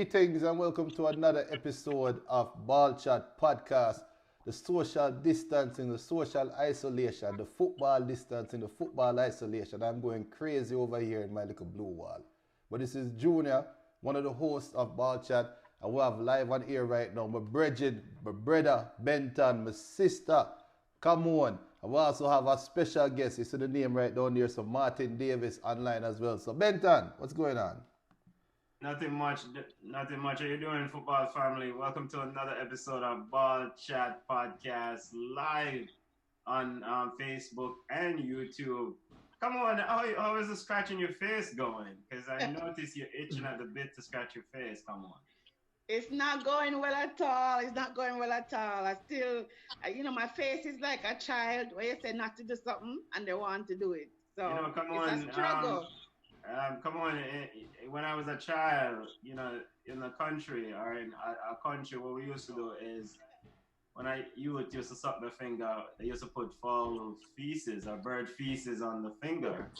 Greetings and welcome to another episode of Ball Chat Podcast. The social distancing, the social isolation, the football distancing, the football isolation. I'm going crazy over here in my little blue wall. But this is Junior, one of the hosts of Ball Chat, and we have live on air right now. My brethren, my brother, Benton, my sister. Come on. And we also have a special guest. You see the name right down there, so Martin Davis online as well. So Benton, what's going on? Nothing much. Nothing much. How you doing, football family? Welcome to another episode of Ball Chat Podcast live on Facebook and YouTube. Come on, how is the scratching your face going? Because I noticed you're itching at the bit to scratch your face. Come on. It's not going well at all. It's not going well at all. I still, my face is like a child where you say not to do something and they want to do it. So come it's on. a struggle. Come on. When I was a child, in the country or in a country, what we used to do is when youth used to suck the finger, they used to put fowl feces or bird feces on the finger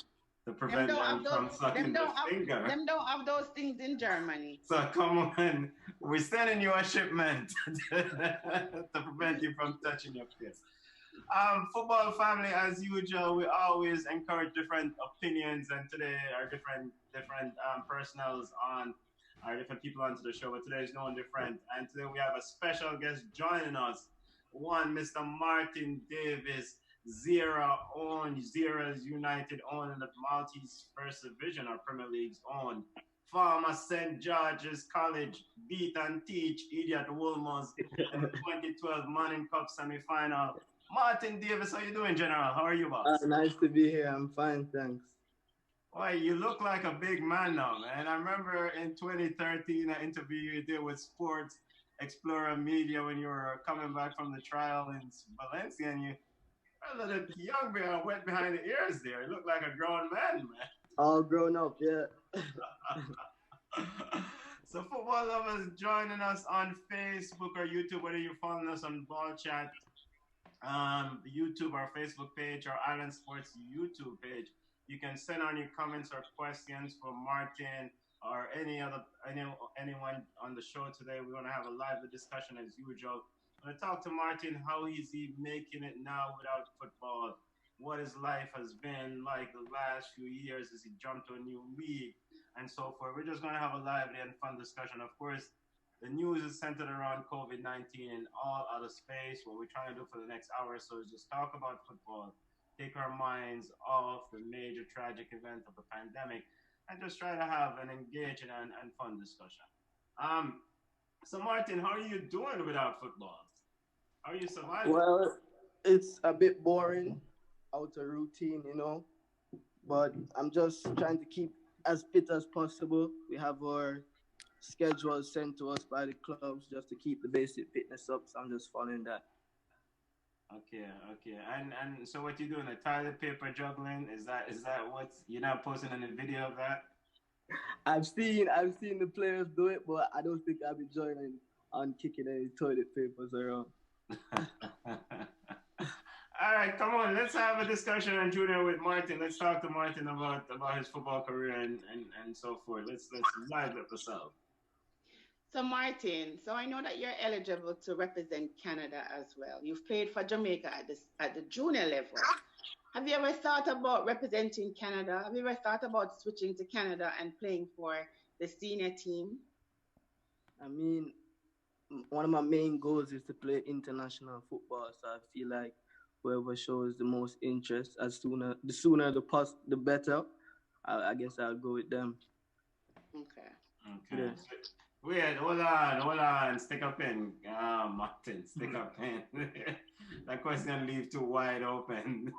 to prevent them from sucking the finger. Them don't have those things in Germany. So come on, we're sending you a shipment to prevent you from touching your face. Football family, as usual, we always encourage different opinions, and today are different personals on, are different people onto the show, but today is no one different. And today we have a special guest joining us, Mr. Martin Davis Gzira United, owned in the Maltese First Division or Premier League's own. Former St. George's College beat and teach Idiot Wolmers in the 2012 Manning Cup semi-final. Martin Davis, how you doing, General? How are you, boss? Nice to be here. I'm fine, thanks. Boy, you look like a big man now, man. I remember in 2013, an interview you did with Sports Explorer Media when you were coming back from the trial in Valencia, and you were a little young bear, wet behind the ears there. You look like a grown man, man. All grown up, yeah. So football lovers joining us on Facebook or YouTube, whether you're following us on Ball Chat, YouTube or Facebook page or Island Sports YouTube page. You can send on your comments or questions for Martin or anyone on the show today. We're going to have a lively discussion as usual. I'm going to talk to Martin. How is he making it now without football? What his life has been like the last few years as he jumped to a new league and so forth. We're just going to have a lively and fun discussion. Of course, the news is centered around COVID-19 and all out of space. What we're trying to do for the next hour or so is just talk about football, take our minds off the major tragic event of the pandemic, and just try to have an engaging and fun discussion. So Martin, how are you doing without football? How are you surviving? Well, it's a bit boring, out of routine, but I'm just trying to keep as fit as possible. We have our schedule sent to us by the clubs just to keep the basic fitness up, so I'm just following that. Okay. And so what you doing? The toilet paper juggling? Is that what you're not posting any video of that? I've seen the players do it, but I don't think I'll be joining on kicking any toilet papers around. All right, come on. Let's have a discussion on Junior with Martin. Let's talk to Martin about his football career and so forth. Let's live this up. So Martin, I know that you're eligible to represent Canada as well. You've played for Jamaica at the junior level. Have you ever thought about representing Canada? Have you ever thought about switching to Canada and playing for the senior team? I mean, one of my main goals is to play international football, so I feel like whoever shows the most interest, the sooner the better. I guess I'll go with them. Okay. Yeah. Wait, hold on. Stick a pin. Martin, stick a pin. That question leaves too wide open.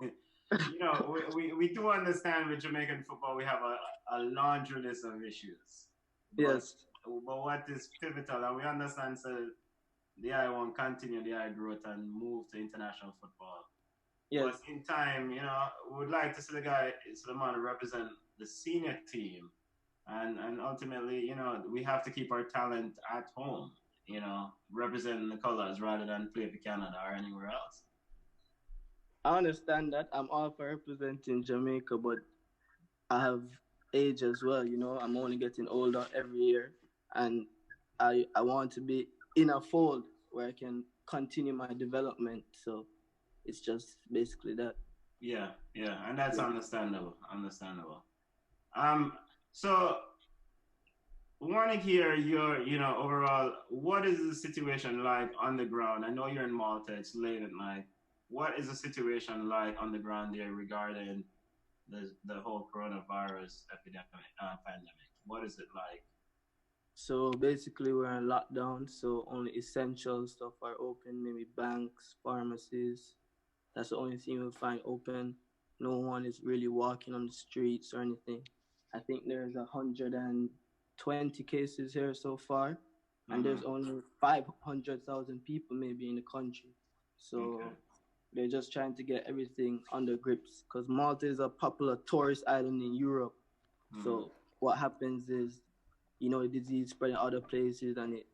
we do understand with Jamaican football, we have a laundry list of issues. Yes. But what is pivotal, and we understand, so the eye won't continue the eye growth and move to international football. Yes. But in time, we would like to see the man represent the senior team. And ultimately, we have to keep our talent at home, representing the colors rather than play for Canada or anywhere else. I understand that. I'm all for representing Jamaica, but I have age as well. I'm only getting older every year. And I want to be in a fold where I can continue my development. So it's just basically that. Yeah, yeah, and that's Yeah. understandable. Understandable. Um, so want to hear your, overall, what is the situation like on the ground? I know you're in Malta, it's late at night. What is the situation like on the ground there regarding the whole coronavirus epidemic, pandemic? What is it like? So basically, we're in lockdown. So only essential stuff are open. Maybe banks, pharmacies. That's the only thing you'll find open. No one is really walking on the streets or anything. I think there's 120 cases here so far, and Mm-hmm. there's only 500,000 people maybe in the country. Okay. So they're just trying to get everything under grips because Malta is a popular tourist island in Europe. Mm-hmm. So what happens is, the disease spread in other places and it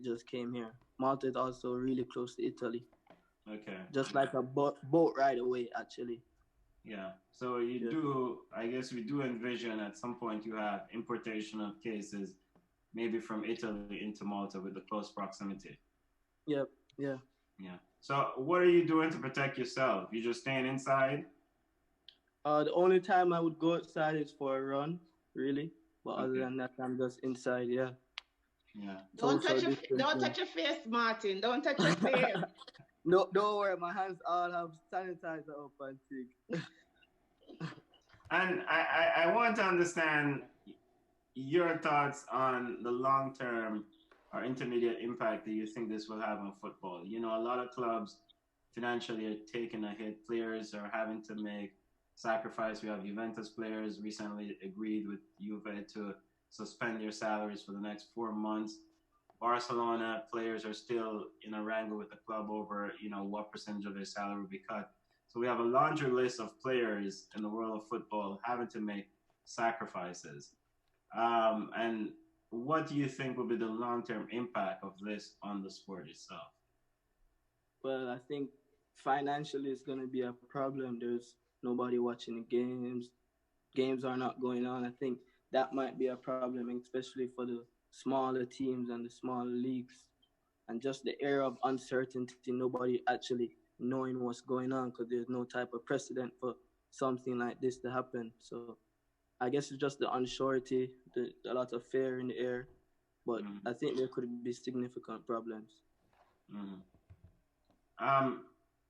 just came here. Malta is also really close to Italy, Okay. just Okay. like a boat ride away, actually. Yeah. So you Yeah. do, I guess we do envision at some point you have importation of cases, maybe from Italy into Malta with the close proximity. Yep. Yeah. Yeah. So what are you doing to protect yourself? You just staying inside? The only time I would go outside is for a run, really. But other Okay. than that, I'm just inside. Yeah. Yeah. Social Don't distancing. touch your face, Martin. Don't touch your face. No, don't worry. My hands all have sanitizer up and thing. And I want to understand your thoughts on the long term or intermediate impact that you think this will have on football. A lot of clubs financially are taking a hit. Players are having to make sacrifice. We have Juventus players recently agreed with Juve to suspend their salaries for the next 4 months. Barcelona players are still in a wrangle with the club over, what percentage of their salary will be cut. So we have a laundry list of players in the world of football having to make sacrifices. And what do you think will be the long-term impact of this on the sport itself? Well, I think financially it's going to be a problem. There's nobody watching the games. Games are not going on. I think that might be a problem, especially for the smaller teams and the smaller leagues. And just the air of uncertainty, nobody actually knowing what's going on because there's no type of precedent for something like this to happen. So I guess it's just the unsurety, a lot of fear in the air. But Mm-hmm. I think there could be significant problems. Mm-hmm. Um,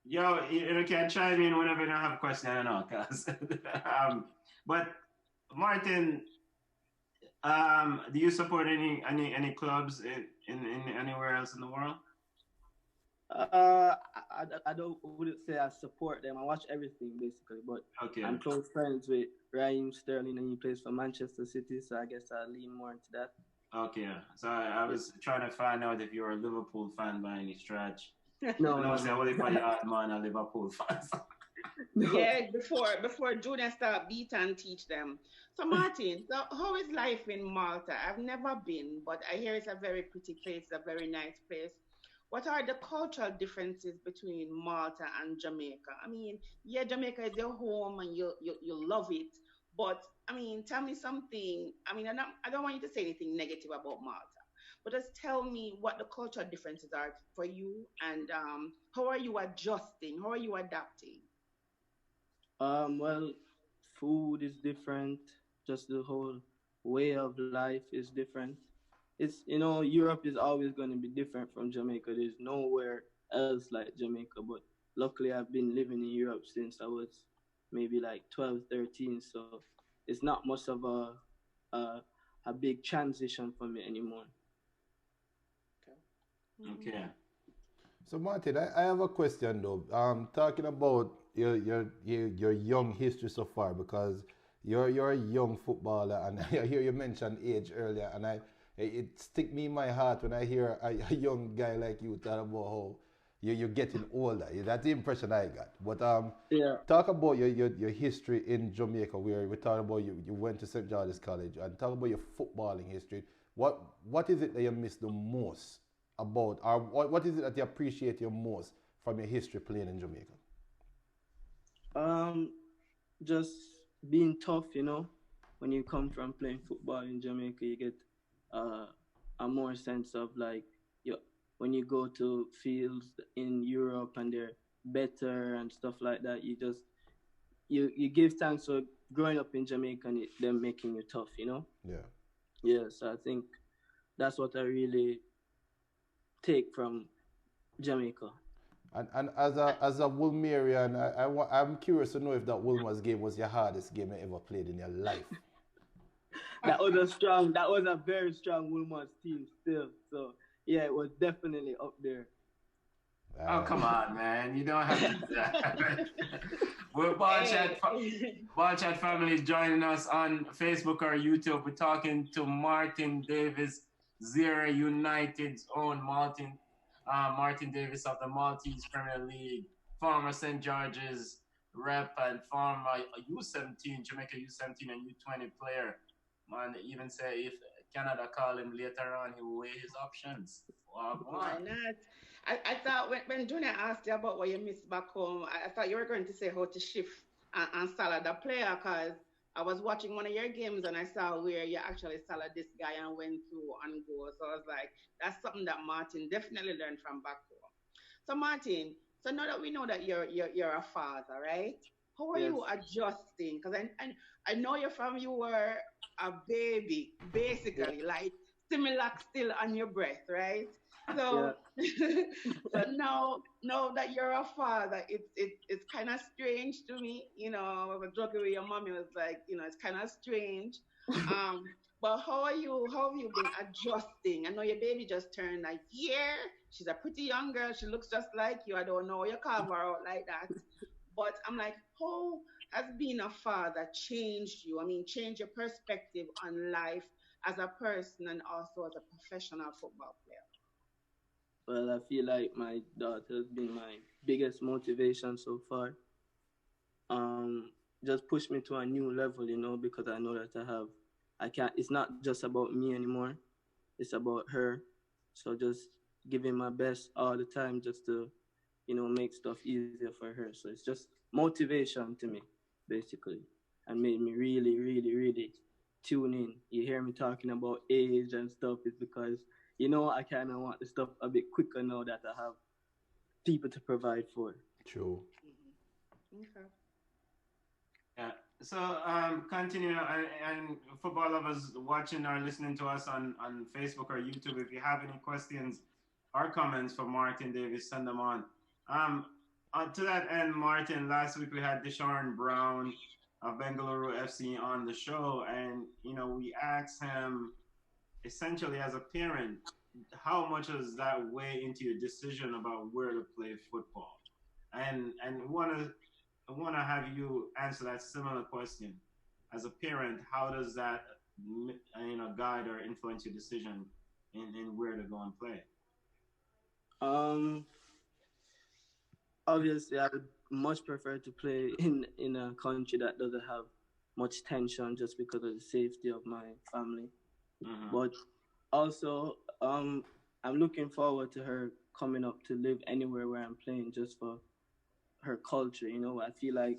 yo, you can chime in whenever you don't have a question. I don't know, cause but Martin, do you support any clubs in anywhere else in the world? I wouldn't say I support them. I watch everything basically, but Okay, I'm close friends with Raheem Sterling, and he plays for Manchester City, so I guess I lean more into that. okay. So I Yeah. was trying to find out if you're a Liverpool fan by any stretch. No, I know no, it's no. only for the odd man a Liverpool fan. No. Yeah, before Junior start beat and teach them. So Martin, so how is life in Malta? I've never been, but I hear it's a very pretty place, a very nice place. What are the cultural differences between Malta and Jamaica? I mean, yeah, Jamaica is your home and you love it, but I mean, tell me something. I mean, I don't want you to say anything negative about Malta, but just tell me what the cultural differences are for you and how are you adjusting? How are you adapting? Well, food is different. Just the whole way of life is different. It's Europe is always going to be different from Jamaica. There's nowhere else like Jamaica. But luckily, I've been living in Europe since I was maybe like 12, 13. So it's not much of a, a big transition for me anymore. Mhm. Okay. So Martin, I have a question though. Talking about your young history so far, because you're a young footballer, and I hear you mention age earlier, and it stick me in my heart when I hear a young guy like you talk about how you're getting older. That's the impression I got. But Yeah. talk about your history in Jamaica, where we talk about you went to St. George's College, and talk about your footballing history. What is it that you miss the most about, or what is it that you appreciate your most from your history playing in Jamaica? Um, just being tough. When you come from playing football in Jamaica, you get uh, a more sense of like you when you go to fields in Europe and they're better and stuff like that. You just you give thanks for growing up in Jamaica and them making you tough. You know. Yeah. Yeah. So I think that's what I really take from Jamaica. And as a Wolmerian, I'm curious to know if that Wolmer's game was your hardest game you ever played in your life. That was a very strong Woolman's team still. So yeah, it was definitely up there. Oh, come on, man. You don't have to do that. We're Ball Chat family is joining us on Facebook or YouTube. We're talking to Martin Davis Gzira United's own Martin Davis of the Maltese Premier League, former St. George's rep and former U17, Jamaica U17 and U20 player. Man, even say if Canada call him later on, he will weigh his options. Why not? I thought when Junior asked you about what you missed back home, I thought you were going to say how to shift and salad the player because I was watching one of your games and I saw where you actually salad this guy and went through and go. So I was like, that's something that Martin definitely learned from back home. So Martin, so now that we know that you're a father, right? How are Yes. you adjusting? Because I know you're from you were a baby, basically, like Similac still on your breath, right? So, so now that you're a father, it's kind of strange to me. You know, I was joking with your mommy was like, you know, it's kind of strange. Um, but how have you been adjusting? I know your baby just turned a year. She's a pretty young girl. She looks just like you. I don't know you carve her out like that. But I'm like, how has being a father changed you? I mean, change your perspective on life as a person and also as a professional football player. Well, I feel like my daughter has been my biggest motivation so far. Just push me to a new level, you know, because I know that I can't. It's not just about me anymore. It's about her. So just giving my best all the time, just to, you know, make stuff easier for her. So it's just motivation to me, basically, and made me really, really, really tune in. You hear me talking about age and stuff, it's because, you know, I kind of want the stuff a bit quicker now that I have people to provide for. True. Mm-hmm. Okay. Yeah. So continue and football lovers watching or listening to us on Facebook or YouTube. If you have any questions or comments for Martin Davis, send them on. To that end, Martin, last week we had Deshaun Brown of Bengaluru FC on the show, and you know we asked him essentially as a parent, how much does that weigh into your decision about where to play football? And want to have you answer that similar question. As a parent, how does that guide or influence your decision in where to go and play? Um, Obviously, I would much prefer to play in a country that doesn't have much tension, just because of the safety of my family. Mm-hmm. But also, I'm looking forward to her coming up to live anywhere where I'm playing, just for her culture. You know, I feel like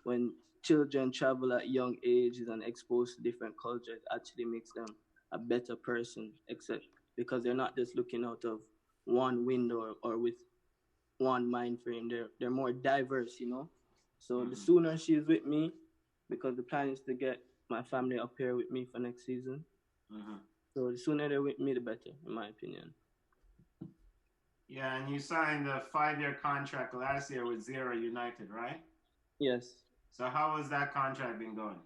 when children travel at young ages and exposed to different cultures, it actually makes them a better person, except because they're not just looking out of one window or with one mind frame. They're more diverse, you know. So the sooner she's with me, because the plan is to get my family up here with me for next season. Mm-hmm. So the sooner they're with me, the better, in my opinion. Yeah, and you signed a 5-year contract last year with Gzira United, right? Yes. So how has that contract been going?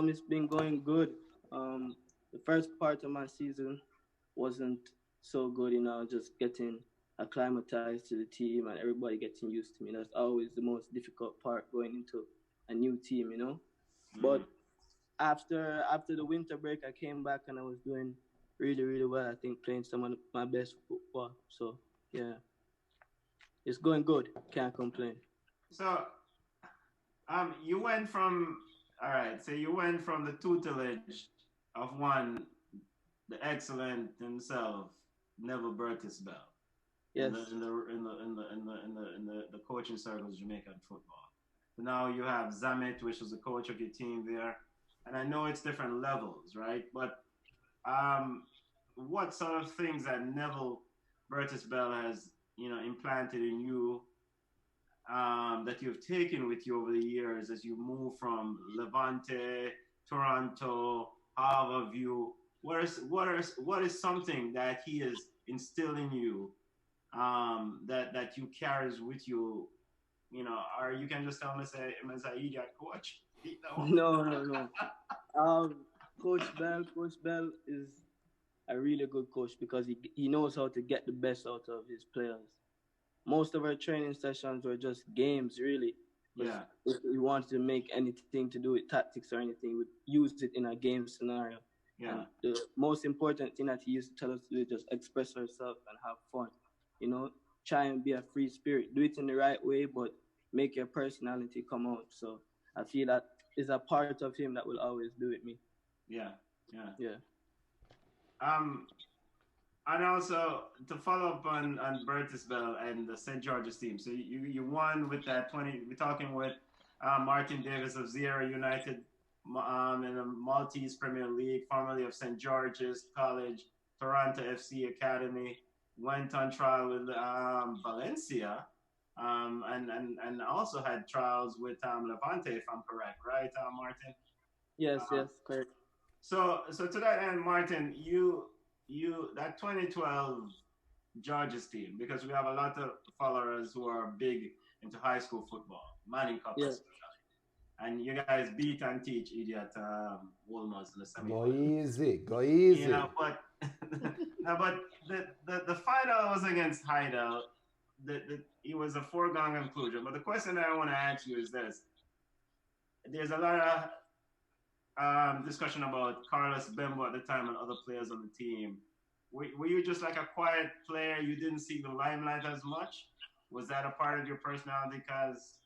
It's been going good. The first part of my season wasn't so good, you know, just getting acclimatized to the team and everybody getting used to me. That's always the most difficult part, going into a new team, you know. Mm-hmm. But after the winter break, I came back and I was doing really, really well. I think playing some of my best football. So yeah, it's going good. Can't complain. So, you went from the tutelage of one, the excellent himself, Neville Bertisbell. Yes. In the coaching circles of Jamaican football. So now you have Zamet, which was the coach of your team there, and I know it's different levels, right? But what sort of things that Neville Burtis Bell has, implanted in you, that you've taken with you over the years as you move from Levante, Toronto, Harborview. What is something that he is instilling you, that you carries with you, or you can just tell me say as an idiot coach. No, no, no. Coach Bell is a really good coach because he knows how to get the best out of his players. Most of our training sessions were just games, really. Yeah. If we wanted to make anything to do with tactics or anything, we would use it in a game scenario. Yeah. And the most important thing that he used to tell us to do is just express ourselves and have fun. Try and be a free spirit. Do it in the right way, but make your personality come out. So I feel that is a part of him that will always be with me. Yeah. Yeah. Yeah. And also to follow up on Burtis Bell and the St. George's team. So you won with that 20. We're talking with Martin Davis of Gzira United, in the Maltese Premier League, formerly of St. George's College, Toronto FC Academy. Went on trial with Valencia, and also had trials with Levante, if I'm correct, right, Martin? Yes, correct. So to that end, Martin, you that 2012 Georges team, because we have a lot of followers who are big into high school football, Manning Cup especially, and you guys beat and teach idiot Wolmer's in the semi. Go easy, go easy. But but the final was against Heidel. It was a foregone conclusion. But the question that I want to ask you is this: there's a lot of discussion about Carlos Bembo at the time and other players on the team. Were you just like a quiet player? You didn't see the limelight as much? Was that a part of your personality? Because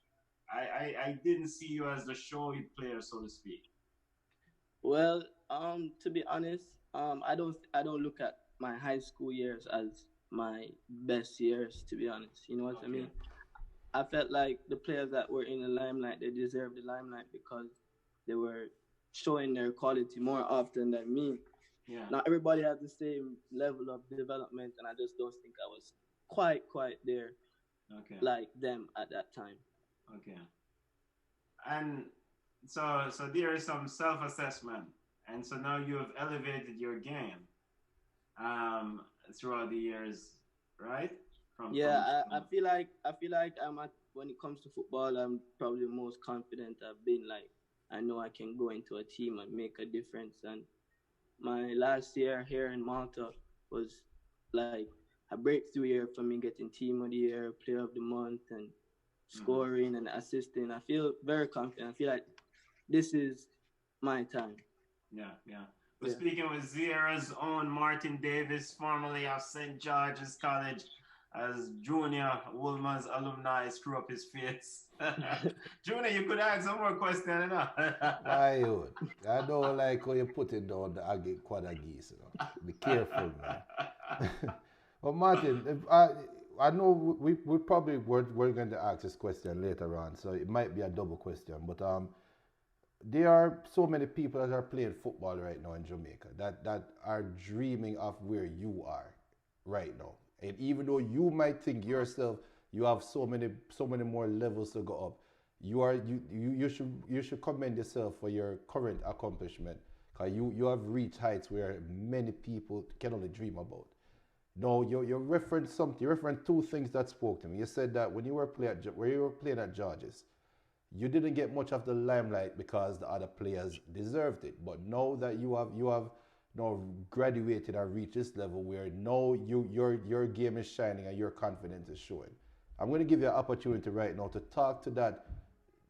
I didn't see you as the showy player, so to speak. Well, to be honest, I don't look at my high school years as my best years. To be honest, you know what I mean. I felt like the players that were in the limelight, they deserved the limelight because they were showing their quality more often than me. Yeah. Not everybody has the same level of development, and I just don't think I was quite there, like them at that time. Okay. And so there is some self-assessment, and so now you have elevated your game throughout the years, right? I feel like when it comes to football, I'm probably the most confident I've been. Like, I know I can go into a team and make a difference. And my last year here in Malta was like a breakthrough year for me, getting team of the year, player of the month, and scoring and assisting. I feel very confident. I feel like this is my time. Yeah. We're speaking with Gzira's own Martin Davis, formerly of St. George's College, as Junior Woolman's alumni screw up his face. Junior, you could ask some more questions. I don't like how you put it down the quadagis. Be careful, man. Well, Martin, I know we probably we're going to ask this question later on, so it might be a double question. But there are so many people that are playing football right now in Jamaica that are dreaming of where you are right now. And even though you might think yourself you have so many more levels to go up, you should commend yourself for your current accomplishment, because you have reached heights where many people can only dream about. No, you referenced something. You referenced two things that spoke to me. You said that when you were playing at Georges, you didn't get much of the limelight because the other players deserved it. But now that you have now graduated and reached this level where now your game is shining and your confidence is showing. I'm going to give you an opportunity right now to talk to that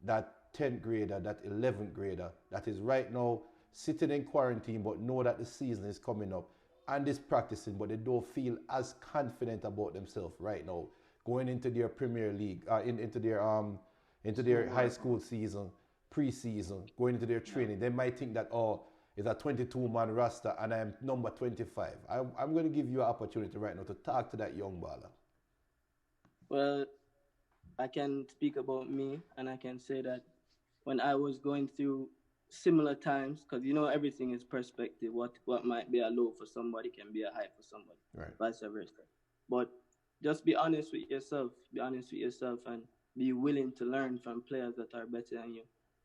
10th grader, that 11th grader that is right now sitting in quarantine but know that the season is coming up and is practicing, but they don't feel as confident about themselves right now going into their Premier League, into their high school season, pre-season, going into their training. They might think that, it's a 22-man roster and I'm number 25. I'm going to give you an opportunity right now to talk to that young baller. Well, I can speak about me, and I can say that when I was going through similar times, because everything is perspective. What might be a low for somebody can be a high for somebody, Right. vice versa. But just be honest with yourself. Be honest with yourself, and be willing to learn from players that are better than you.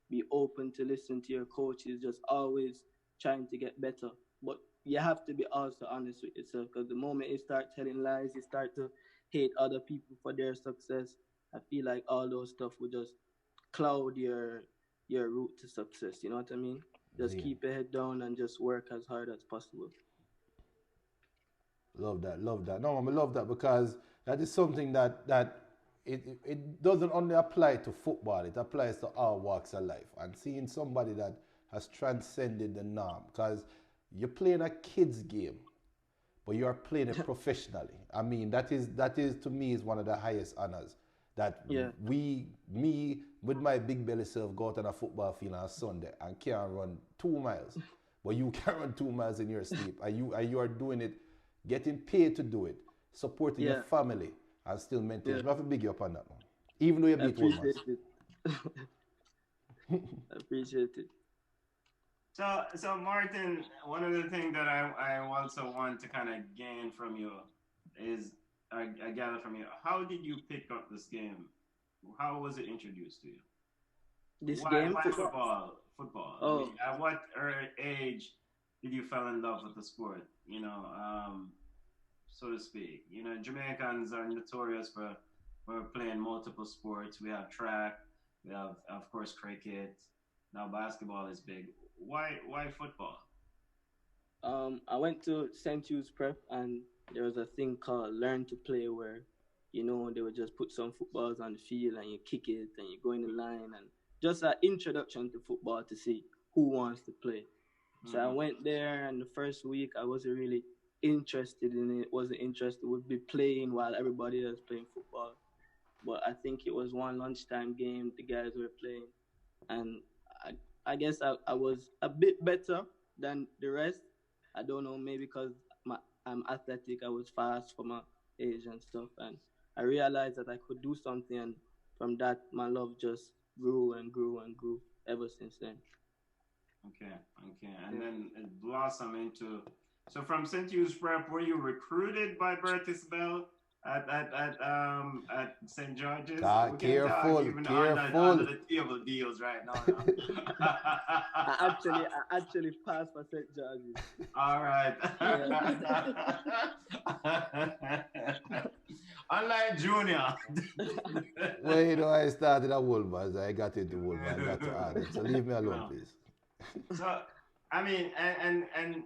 Be open to listen to your coaches. Just always trying to get better. But you have to be also honest with yourself, because the moment you start telling lies, you start to hate other people for their success. I feel like all those stuff will just cloud your route to success. You know what I mean? Just Yeah. keep your head down and just work as hard as possible. Love that, love that. No, I love that because that is something that it doesn't only apply to football. It applies to all walks of life. And seeing somebody that has transcended the norm, because you're playing a kids game, but you are playing it professionally. I mean, that is to me is one of the highest honors that Yeah. me with my big belly self go out on a football field on a Sunday and can run 2 miles, but you can run 2 miles in your sleep, and you are doing it, getting paid to do it, supporting your Yeah. family, and still maintain. Yeah. I have to big you up on that one, even though you I beat one man. appreciate it. I appreciate it. So Martin, one of the things that I also want to kind of gain from you is I gather from you, how did you pick up this game? How was it introduced to you? This Why game, why football. football? Football. I Oh, mean, at what age did you fall in love with the sport? So to speak. Jamaicans are notorious for playing multiple sports. We have track. We have, of course, cricket. Now basketball is big. Why football? I went to St. Hugh's Prep, and there was a thing called Learn to Play, where they would just put some footballs on the field and you kick it and you go in the line, and just an introduction to football to see who wants to play. So I Hmm. went there, and the first week I wasn't really interested in it. Wasn't interested. Would be playing while everybody else playing football. But I think it was one lunchtime game the guys were playing, and I, I guess I was a bit better than the rest. I don't know, maybe because I'm athletic, I was fast for my age and stuff, and I realized that I could do something, and from that, my love just grew and grew and grew ever since then. Okay, okay, and Yeah. then it blossomed into. So from St. Hugh's Prep, were you recruited by Bertis Bell at St. George's? We can talk Careful, even under careful. the table deals right now. Now. I actually passed for St. George's. All right. Yeah. Unlike Junior. Well, I started at Wolvers. I got into Wolvers. I got to Arden. So leave me alone, No. please. So I mean, and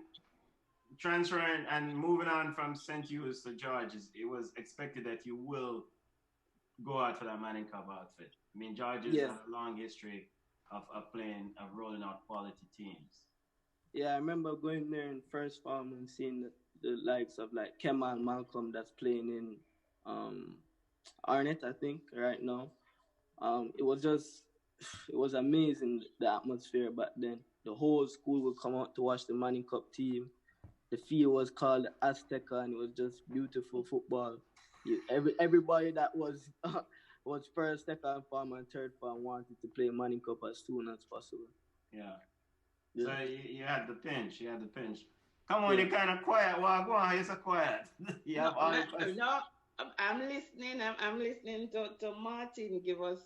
transferring and moving on from St. Hugh's to George's, it was expected that you will go out for that Manning Cup outfit. I mean, George's Yes. has a long history of playing, of rolling out quality teams. Yeah, I remember going there in first farm and seeing the likes of like Kemal Malcolm that's playing in um, Arnett, I think, right now. It was just, it was amazing, the atmosphere back then. The whole school would come out to watch the Manning Cup team. The field was called Azteca, and it was just beautiful football. Everybody that was was first, second farm, and third farm wanted to play Manning Cup as soon as possible. Yeah. So Yeah, you had the pinch. You had the pinch. Come on, yeah. you're kind of quiet. Well, go on. You're so quiet. You No, have all the questions. no, I'm listening. I'm listening to Martin give us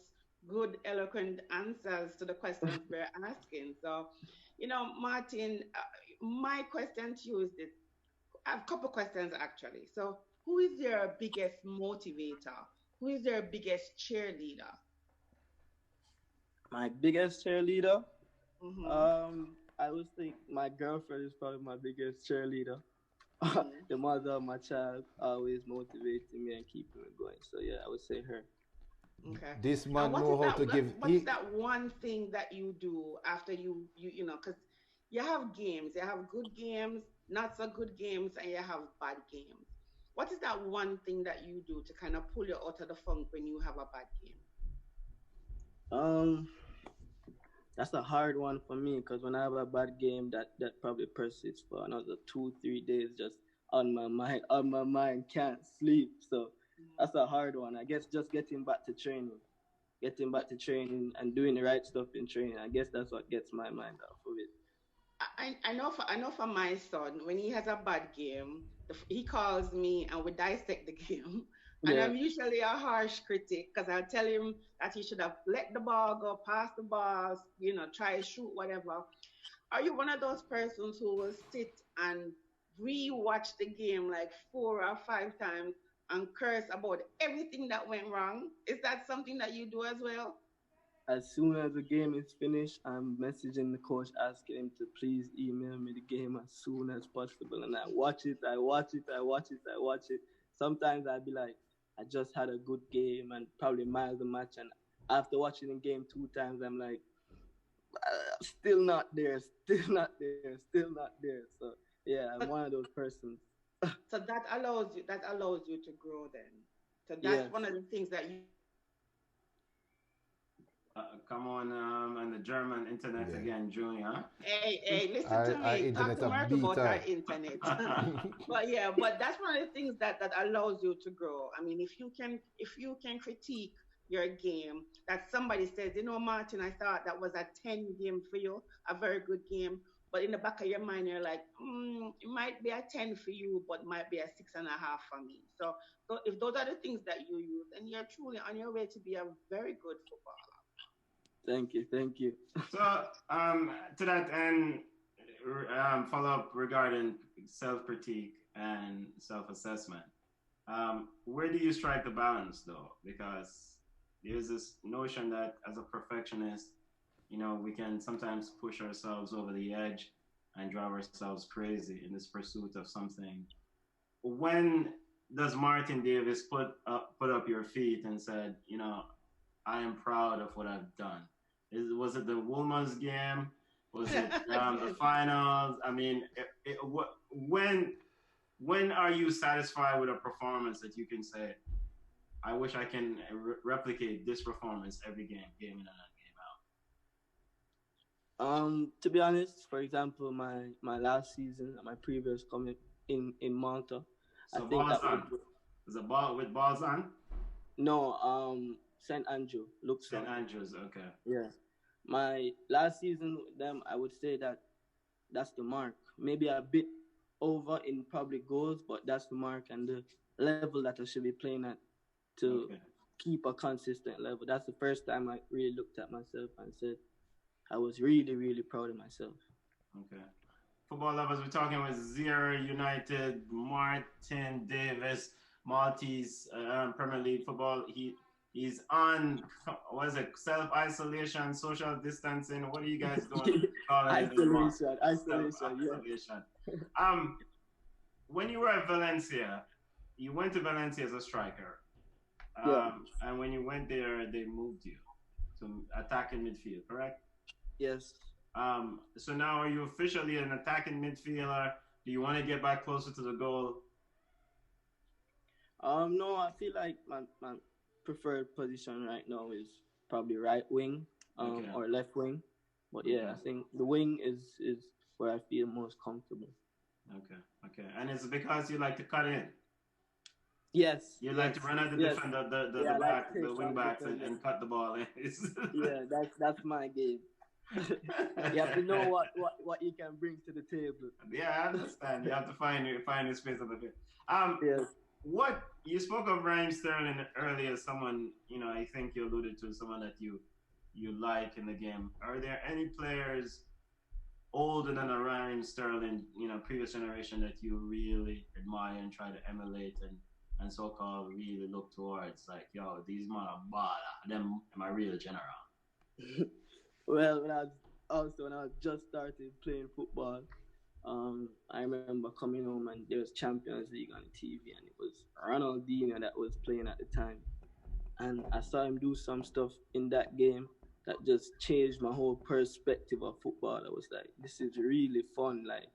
good, eloquent answers to the questions we're asking. So, Martin, my question to you is this. I have a couple questions actually. So, who is your biggest motivator? Who is your biggest cheerleader? My biggest cheerleader, Mm-hmm. I would think my girlfriend is probably my biggest cheerleader. Mm-hmm. The mother of my child, always motivating me and keeping me going. So yeah, I would say her. Okay. This And man know how to give. what's that one thing that you do after because you have games, you have good games, not so good games, and you have bad games. What is that one thing that you do to kind of pull you out of the funk when you have a bad game? Um, that's a hard one for me because when I have a bad game, that probably persists for another 2 3 days, just on my mind, can't sleep. So that's a hard one. I guess just getting back to training, getting back to training and doing the right stuff in training. I guess that's what gets my mind off of it. I know for my son, when he has a bad game, he calls me and we dissect the game. And Yeah, I'm usually a harsh critic because I'll tell him that he should have let the ball go, pass the balls, try shoot whatever. Are you one of those persons who will sit and re-watch the game like 4 or 5 times and curse about everything that went wrong? Is that something that you do as well? as soon as the game is finished, I'm messaging the coach asking him to please email me the game as soon as possible. And I watch it, I watch it, I watch it, I watch it. Sometimes I'd be like, I just had a good game and probably miles the match. And after watching the game 2 times, I'm like, still not there, still not there, still not there. So yeah, I'm But one of those persons. so that allows you to grow then. So that's Yes. one of the things that you Come on, and the German internet Yeah. again, Junior. hey, listen to Our me. Talk internet to a Mark about our beater. internet. But yeah, but that's one of the things that allows you to grow. I mean, if you can critique your game, that somebody says, Martin, I thought that was a 10 game for you, a very good game. But in the back of your mind, you're like, it might be a 10 for you, but might be a 6.5 for me. So if those are the things that you use, then you're truly on your way to be a very good footballer. Thank you, thank you. So, to that end, follow up regarding self critique and self assessment. Where do you strike the balance, though? Because there's this notion that as a perfectionist, we can sometimes push ourselves over the edge and drive ourselves crazy in this pursuit of something. When does Martin Davis put up your feet and said, I am proud of what I've done? Was it the Wolmer's game? Was it the finals? I mean, when are you satisfied with a performance that you can say, I wish I can replicate this performance every game in and game To be honest, for example, my last season, my previous comment in Malta, out? I So think balls that on. Is a ball with balls on? no, St. Andrew, Luxor. St. Andrews, okay. Yeah, my last season with them, I would say that that's the mark. Maybe a bit over in probably goals, but that's the mark and the level that I should be playing at to Okay. keep a consistent level. That's the first time I really looked at myself and said I was really, really proud of myself. Okay. Football lovers, we're talking with Gzira United, Martin Davis, Maltese Premier League football. He's on, what is it, self-isolation, social distancing. What are you guys doing? Isolation, yeah. Isolation. When you were at Valencia, you went to Valencia as a striker. Yeah. And when you went there, they moved you to attacking midfield, correct? Yes. So now are you officially an attacking midfielder? Do you want to get back closer to the goal? No, I feel like my preferred position right now is probably right wing, Okay. or left wing. But yeah, Okay. I think the wing is where I feel most comfortable. Okay. And it's because you like to cut in. Yes. You like to run at the yes. defender, the Yeah, I like back, to the take wing on backs, and defenders. cut the ball in. Yeah, that's my game. You have to know what you can bring to the table. Yeah, I understand. You have to find your space on the field. Yes. What you spoke of Raheem Sterling earlier, someone I think you alluded to, someone that you like in the game. Are there any players older than a Raheem Sterling, previous generation that you really admire and try to emulate and so-called really look towards? Like, yo, these man are baller. Them my real general. Well, when I was just started playing football, I remember coming home and there was Champions League on TV and it was Ronaldinho that was playing at the time. And I saw him do some stuff in that game that just changed my whole perspective of football. I was like, this is really fun. Like,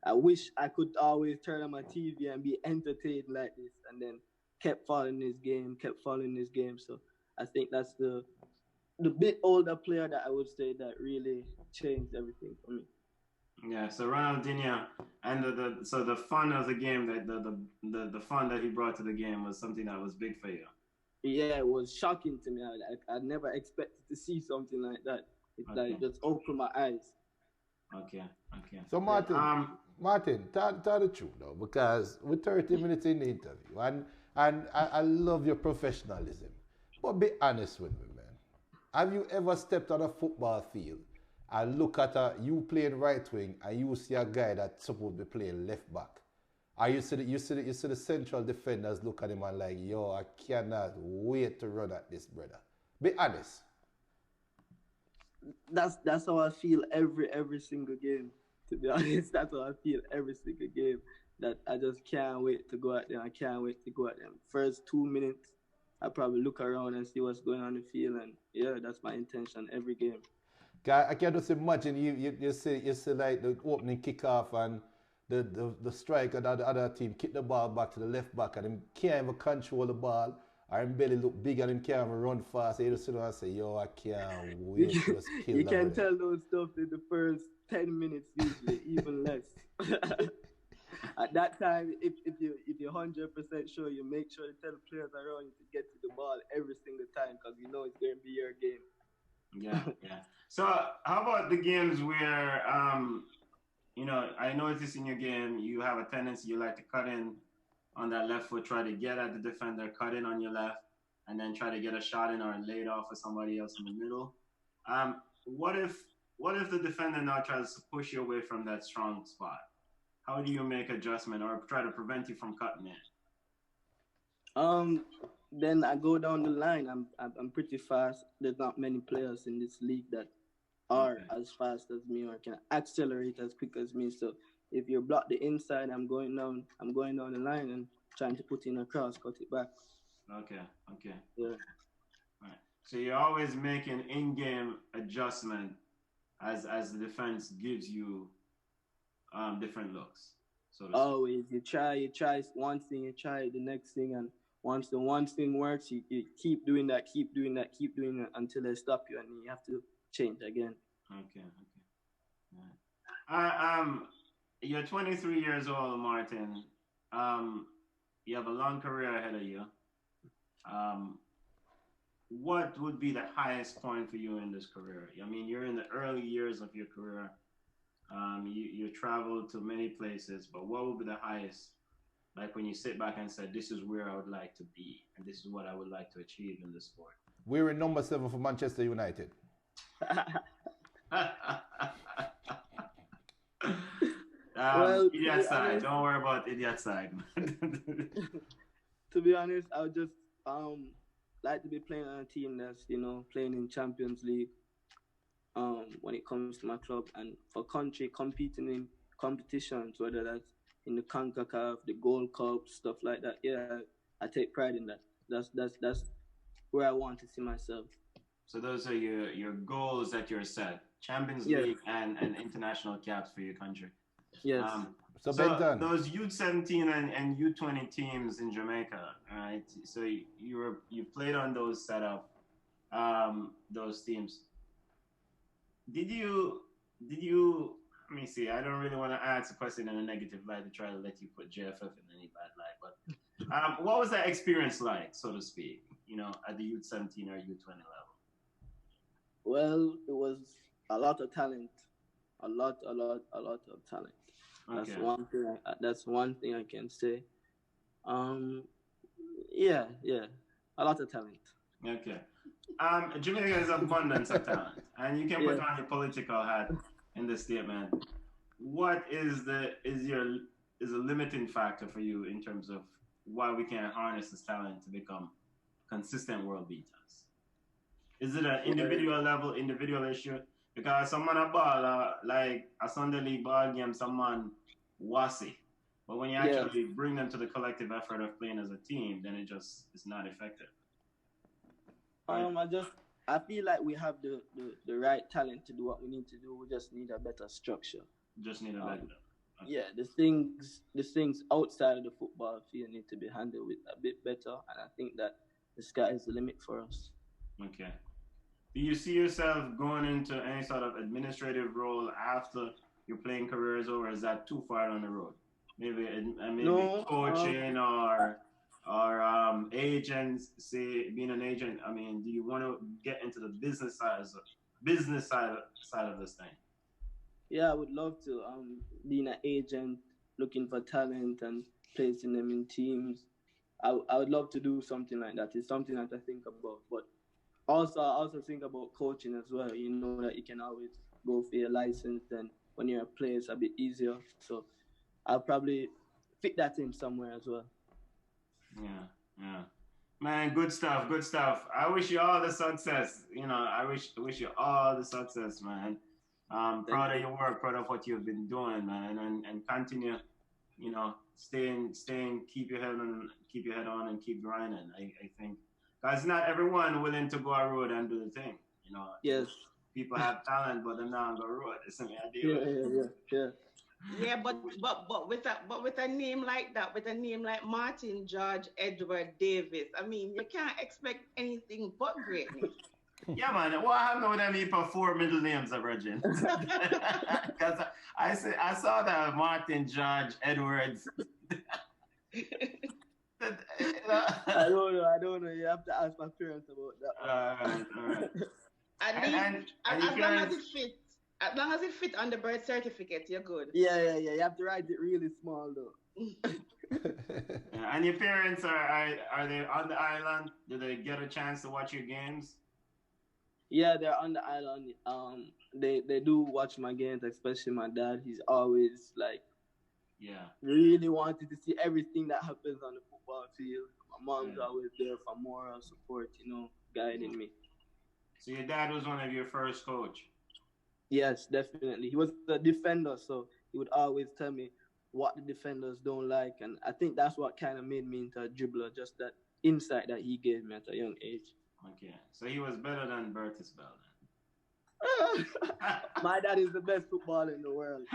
I wish I could always turn on my TV and be entertained like this. And then kept following this game. So I think that's the bit older player that I would say that really changed everything for me. Yeah, so Ronaldinho and the fun of the game, that the fun that he brought to the game was something that was big for you. Yeah, it was shocking to me. I never expected to see something like that. It Okay. like just opened my eyes. Okay. Okay. So Yeah. Martin, tell the truth though, because we're 30 minutes in the interview, and I love your professionalism. But be honest with me, man. Have you ever stepped on a football field and look at you playing right wing and you see a guy that's supposed to be playing left back? Or you see the central defenders look at him and like, yo, I cannot wait to run at this brother. Be honest. That's how I feel every single game. To be honest, that's how I feel every single game. That I just can't wait to go out there. I can't wait to go out there. First 2 minutes, I probably look around and see what's going on in the field, and yeah, that's my intention every game. I can just imagine you see like the opening kickoff and the striker of the other team kick the ball back to the left back and him can't even control the ball or him belly look big and him can't even run fast. So you just sit down and say, yo, I can't wait to just kill You that can brother. tell those stuff in the first 10 minutes usually, even less. At that time, if you're 100% sure, you make sure to tell the players around you to get to the ball every single time because you know it's going to be your game. Yeah. Yeah. So how about the games where I noticed in your game you have a tendency you like to cut in on that left foot, try to get at the defender, cut in on your left, and then try to get a shot in or laid off for somebody else in the middle. What if the defender now tries to push you away from that strong spot? How do you make adjustment or try to prevent you from cutting in? Um, then I go down the line. I'm pretty fast. There's not many players in this league that are Okay. as fast as me or can accelerate as quick as me. So if you block the inside, I'm going down. I'm going down the line and trying to put in a cross, cut it back. Okay. Okay. Yeah. Right. So you're always making in-game adjustment as the defense gives you different looks, so to speak. Always you try one thing, you try the next thing, and once the one thing works, you keep doing that, keep doing that, keep doing that until they stop you and you have to change again. Okay. Okay. Right. You're 23 years old, Martin. You have a long career ahead of you. Um, what would be the highest point for you in this career? I mean, you're in the early years of your career. You traveled to many places, but what would be the highest? Like when you sit back and say, "This is where I would like to be, and this is what I would like to achieve in the sport." We're in number 7 for Manchester United. Well, Idiot side. Don't worry about idiot side. to be honest, I would just like to be playing on a team that's playing in Champions League. When it comes to my club and for country competing in competitions, whether that's in the CONCACAF, the Gold Cup, stuff like that. Yeah, I take pride in that. That's where I want to see myself. So those are your goals that you're set. Champions Yes. League and international caps for your country. Yes. So So Benton, those U17 and U20 teams in Jamaica, right? So you played on those setup, those teams. Did you? Let me see. I don't really want to answer the question in a negative light to try to let you put JFF in any bad light. But what was that experience like, so to speak? At the U17 or U20 level. Well, it was a lot of talent, a lot of talent. Okay. That's one thing I can say. Um, yeah, a lot of talent. Okay. Jamaica is abundance of talent, and you can put Yeah. on your political hat in this statement. What is a limiting factor for you in terms of why we can't harness this talent to become consistent world beaters? Is it an individual level, individual issue? Because someone a ball like a Sunday league ball game, someone wassy. But when you actually bring them to the collective effort of playing as a team, then it's not effective. Right? I feel like we have the right talent to do what we need to do. We just need a better structure. Just need a better. Okay. Yeah, the things outside of the football field need to be handled with a bit better, and I think that the sky is the limit for us. Okay. Do you see yourself going into any sort of administrative role after your playing career is over? Is that too far down the road? Maybe No, coaching or or agents, say being an agent? I mean, do you want to get into the business side of this thing? Yeah, I would love to. Being an agent, looking for talent and placing them in teams. I would love to do something like that. It's something that I think about. But also, I also think about coaching as well. You know that you can always go for your license. Then when you're a player, it's a bit easier. So I'll probably fit that in somewhere as well. Yeah, yeah. Man, good stuff, good stuff. I wish you all the success. I wish you all the success, man. Proud of your work, proud of what you've been doing, man, and continue, staying, keep your head on, and keep grinding. I think, because not everyone willing to go a road and do the thing. Yes. People have talent, but they're not on the road. It's something I deal Yeah, with. yeah, yeah, yeah. Yeah, but with a name like that, with a name like Martin George Edward Davis, I mean, you can't expect anything but greatness. Yeah, man. What happened with them people four middle names, Virgin? Because I saw that Martin George Edwards. I don't know. You have to ask my parents about that. All right. At least, And as long as it fits, as long as it fits on the birth certificate, you're good. Yeah. You have to write it really small though. And your parents are they on the island? Do they get a chance to watch your games? Yeah, they're on the island. They do watch my games, especially my dad. He's always like, really wanted to see everything that happens on the football field. My mom's always there for moral support, guiding me. So your dad was one of your first coach? Yes, definitely. He was a defender, so he would always tell me what the defenders don't like, and I think that's what kind of made me into a dribbler, just that insight that he gave me at a young age. Okay, so he was better than Bertis Bell then. My dad is the best footballer in the world.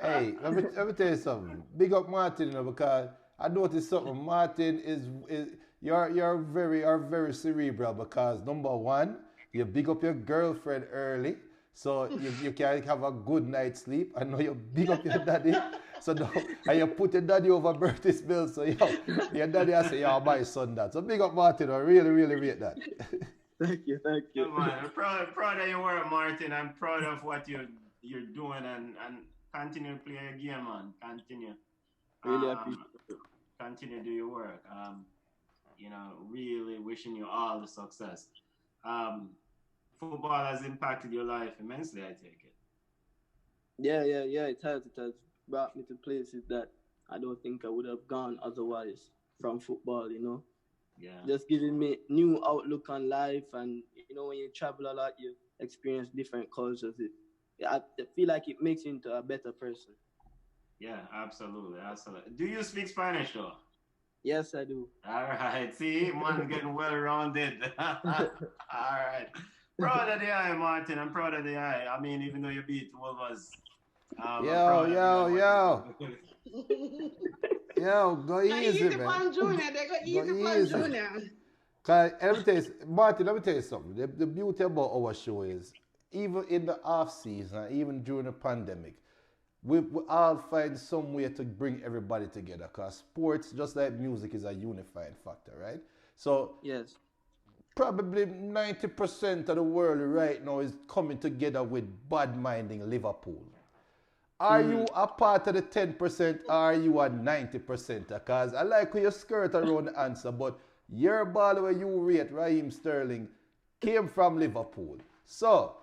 Hey, let me tell you something. Big up Martin, because I noticed something. Martin is you're very cerebral, because number one, you big up your girlfriend early, so you can have a good night's sleep. I know you big up your daddy. So now, and you put your daddy over Bertis Bill, so your daddy has say, my son that. So big up Martin, I really rate that. Thank you. Come on, I'm proud of your work, Martin. I'm proud of what you're doing, and continue to play your game, man. Continue. Really appreciate it. Continue to do your work. Really wishing you all the success. Football has impacted your life immensely, I take it. Yeah, it has brought me to places that I don't think I would have gone otherwise from football, Yeah. Just giving me new outlook on life, and when you travel a lot, you experience different cultures. I feel like it makes you into a better person. Yeah, absolutely. Do you speak Spanish though? Yes, I do. All right. See, man's getting well-rounded. All right. Proud of the eye, Martin. I'm proud of the eye. I mean, even though you beat Wolves. Yo, go easy, man. Go easy. Cause Martin, let me tell you something. The beauty about our show is, even in the off season, even during the pandemic, we all find some way to bring everybody together. Cause sports, just like music, is a unifying factor, right? So yes, probably 90% of the world right now is coming together with bad-minding Liverpool. Are you a part of the 10%, or are you a 90%? Because I like how you skirt around the answer, but your ball where you rate Raheem Sterling came from Liverpool. So,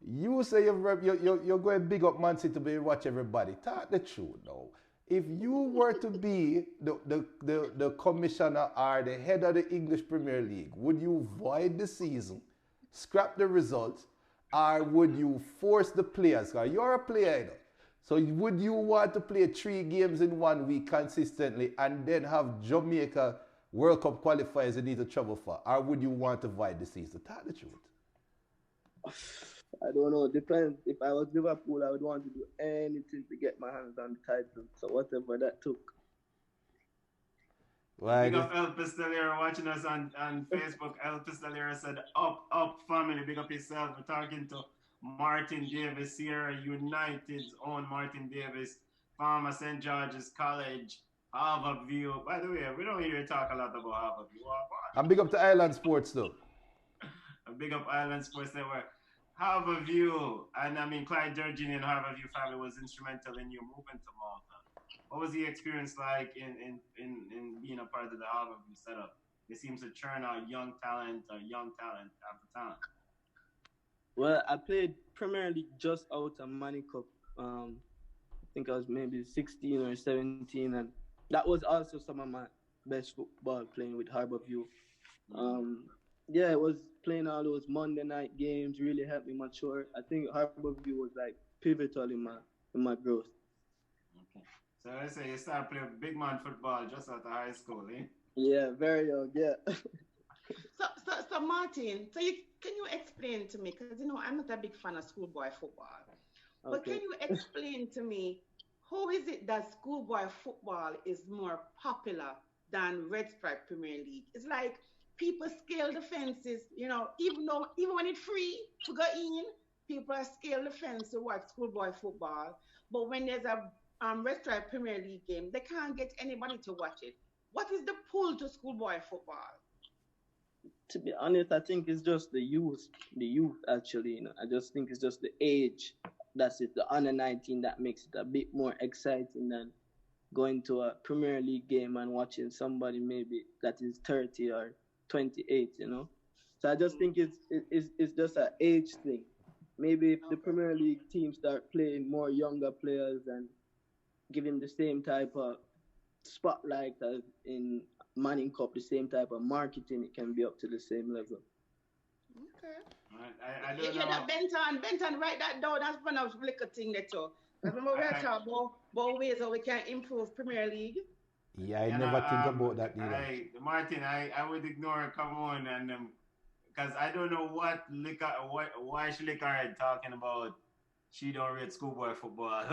you say you're going big up Man City to watch everybody. Talk the truth now. If you were to be the commissioner or the head of the English Premier League, would you void the season, scrap the results, or would you force the players? Because you're a player, So would you want to play 3 games in 1 week consistently and then have Jamaica World Cup qualifiers you need to travel for? Or would you want to void the season? Tell the truth. I don't know. It depends. If I was Liverpool, I would want to do anything to get my hands on the title. So whatever that took. Big up El Pistolero watching us on Facebook. El Pistolero said, up family, big up yourself. We're talking to Martin Davis Gzira United's own Martin Davis, former St. George's College, Harvard View. By the way, we don't hear you talk a lot about Harvard View. And big up to Island Sports though. A big up Island Sports Network. Harvard View, and I mean, Clyde Durgin and Harvard View family was instrumental in your movement to Malta. What was the experience like in being a part of the Harvard View setup? It seems to churn out young talent after talent. Well, I played Premier League just out of Money Cup. I think I was maybe 16 or 17, and that was also some of my best football playing with Harbour View. Yeah, it was playing all those Monday night games really helped me mature. I think Harbour View was like pivotal in my growth. Okay, so I say you started playing big man football just out of high school, eh? Yeah, very young. Yeah. So Martin, can you explain to me, because I'm not a big fan of schoolboy football, but can you explain to me how is it that schoolboy football is more popular than Red Stripe Premier League? It's like people scale the fences, even when it's free to go in, people are scale the fence to watch schoolboy football. But when there's a Red Stripe Premier League game, they can't get anybody to watch it. What is the pull to schoolboy football? To be honest, I think it's just the youth actually. I just think it's just the age. That's it, the under 19 that makes it a bit more exciting than going to a Premier League game and watching somebody maybe that is 30 or 28, So I just think it's just an age thing. Maybe if the Premier League team start playing more younger players and giving the same type of spotlight as in Manning Cup, the same type of marketing, it can be up to the same level. Okay. I don't know. That Benton, write that down. That's one of the little thing that too. Remember we are talking about ways how we can improve Premier League. Yeah, I never think about that either. Martin, I would ignore come on and because I don't know why she liquor head talking about she don't rate schoolboy football.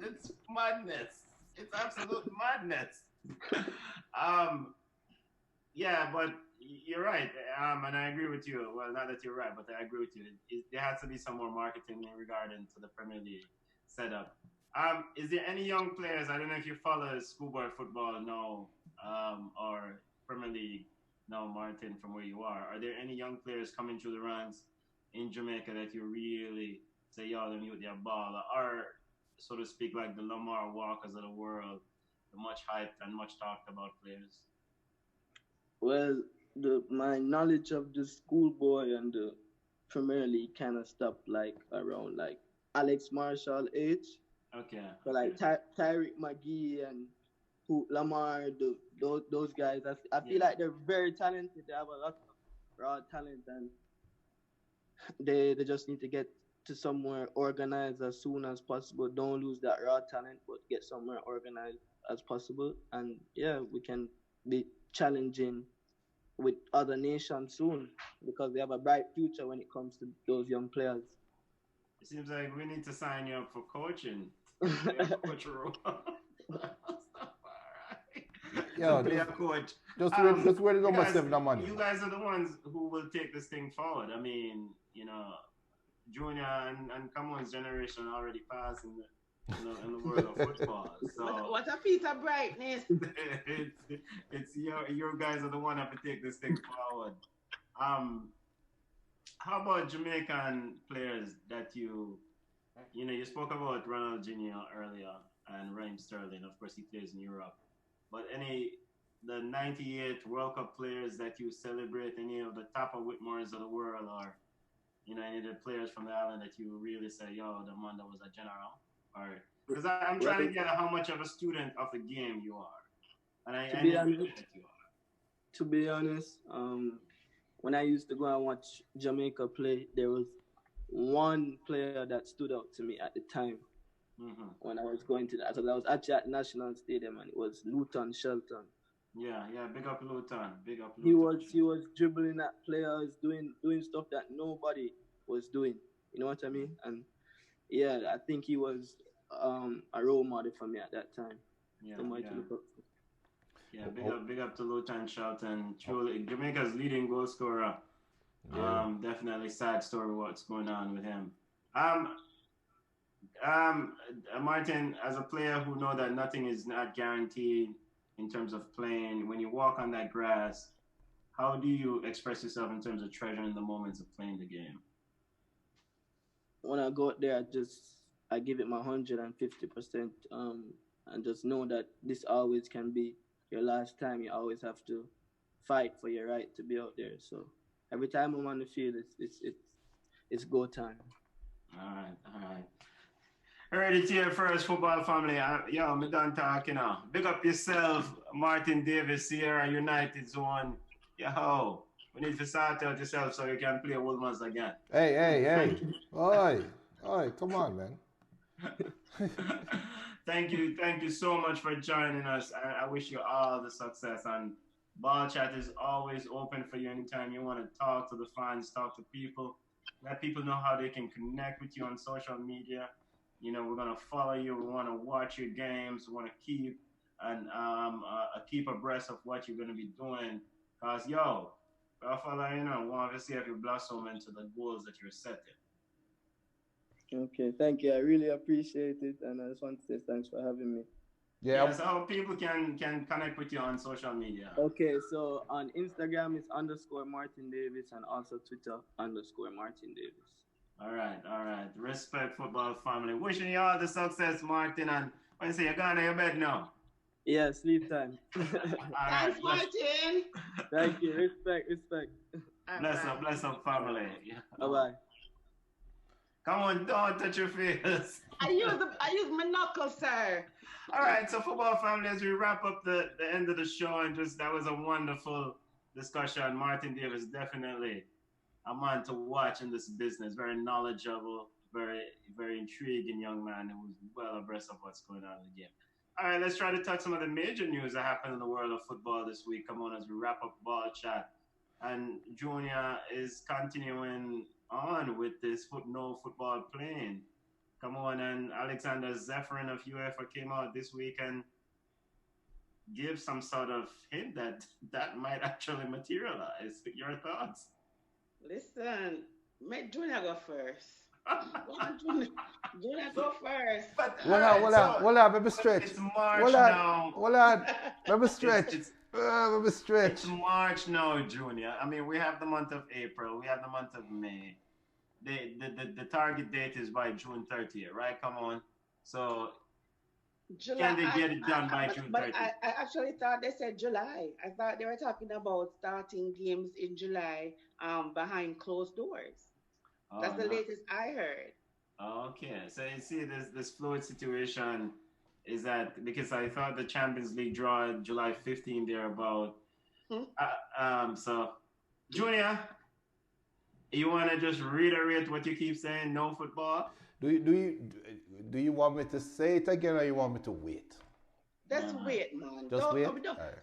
It's madness. It's absolute madness. Yeah, but you're right, and I agree with you. Well, not that you're right, but I agree with you. There has to be some more marketing in regarding to the Premier League setup. Is there any young players? I don't know if you follow schoolboy football now, or Premier League now, Martin, from where you are. Are there any young players coming through the ranks in Jamaica that you really say, yo, them with their ball, or so to speak, like the Lamar Walkers of the world, the much hyped and much talked about players? Well, my knowledge of the schoolboy and the Premier League kind of stopped like around like Alex Marshall age. Okay. So like Tyreek McGee and Lamar, those guys. I feel like they're very talented. They have a lot of raw talent, and they just need to get to somewhere organized as soon as possible. Don't lose that raw talent, but get somewhere organized as possible. And yeah, we can be challenging with other nations soon because they have a bright future when it comes to those young players. It seems like we need to sign you up for coaching. Coach role. Yeah, just where the number 7 of money. You guys are the ones who will take this thing forward. I mean, Junior and Camon's generation already passed in the world of football. So what a piece of brightness. it's your guys are the one that have to take this thing forward. How about Jamaican players that you spoke about Ronald Jr. earlier and Raheem Sterling. Of course, he plays in Europe. But the 98 World Cup players that you celebrate, any of the top of Whitmores of the world, or any of the players from the island that you really say, yo, the man that was a general? Or because I'm trying to get how much of a student of the game you are, and I know that you are. To be honest, when I used to go and watch Jamaica play, there was one player that stood out to me at the time. Mm-hmm. When I was going to that, so I was actually at National Stadium, and it was Luton Shelton. Yeah, big up Luton, big up Luton. He was dribbling at players, doing stuff that nobody was doing. You know what I mean? And yeah, I think he was a role model for me at that time. Yeah, big up to Luton Shelton. Truly, Jamaica's leading goal scorer. Yeah. Definitely sad story what's going on with him. Martin, as a player who know that nothing is not guaranteed in terms of playing, when you walk on that grass, how do you express yourself in terms of treasuring the moments of playing the game? When I go out there, I give it my 150%, and just know that this always can be your last time. You always have to fight for your right to be out there. So every time I'm on the field, it's go time. All right, all right. Heard it here first, football family. Yo, me done talking now. Big up yourself, Martin Davis Gzira United zone. Yo, we need to sort out yourself so you can play Wolves again. Hey. Oi, come on, man. Thank you so much for joining us. I wish you all the success. And Ball Chat is always open for you anytime you want to talk to the fans, talk to people, let people know how they can connect with you on social media. You know, we're gonna follow you. We want to watch your games. We want to keep abreast of what you're gonna be doing. Cause yo, I'll follow you know. We want to see if you blossom into the goals that you're setting. Okay, thank you. I really appreciate it, and I just want to say thanks for having me. Yeah. So how people can connect with you on social media. Okay, so on Instagram it's _Martin Davis, and also Twitter _Martin Davis. All right. Respect, football family. Wishing you all the success, Martin. And when you say you're going to your bed now. Yeah, sleep time. Thanks, Martin. Thank you. Respect. Bless up, family. Yeah. Bye-bye. Come on, don't touch your face. I use my knuckles, sir. All right, so football family, as we wrap up the end of the show, and just that was a wonderful discussion. Martin Davis, definitely a man to watch in this business. Very knowledgeable, very intriguing young man who's well abreast of what's going on in the game. All right, let's try to touch some of the major news that happened in the world of football this week. Come on, as we wrap up Ball Chat. And Junior is continuing on with this no football playing. Come on, and Alexander Zephyrin of UEFA came out this week and give some sort of hint that might actually materialize. Your thoughts? Listen, make Junior go first. Junior go first. But Hold on, maybe stretch. It's March now. Hold on, maybe stretch. Maybe stretch. It's March now, Junior. I mean, we have the month of April. We have the month of May. The target date is by June 30th, right? Come on. So July, can they get it done by June 30th? But I actually thought they said July. I thought they were talking about starting games in July behind closed doors. That's the latest I heard. Okay. So you see this fluid situation is that because I thought the Champions League draw July 15th thereabout. So Junior, you want to just reiterate what you keep saying? No football. Do you want me to say it again, or you want me to wait? Just wait, man. Just wait.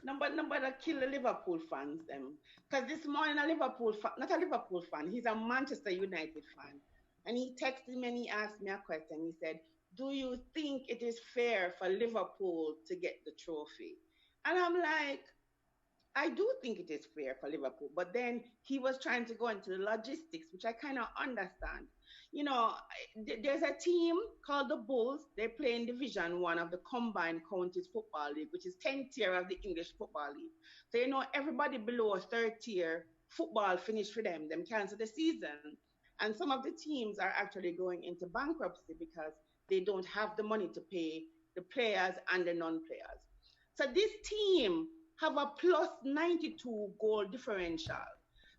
Nobody kill the Liverpool fans, them. Because this morning not a Liverpool fan. He's a Manchester United fan, and he texted me and he asked me a question. He said, "Do you think it is fair for Liverpool to get the trophy?" And I'm like, I do think it is fair for Liverpool, but then he was trying to go into the logistics, which I kind of understand. You know, there's a team called the Bulls. They play in Division 1 of the Combined Counties Football League, which is 10th tier of the English Football League. So, you know, everybody below 3rd tier football finished for them. Them cancel the season. And some of the teams are actually going into bankruptcy because they don't have the money to pay the players and the non-players. So this team have a plus 92 goal differential.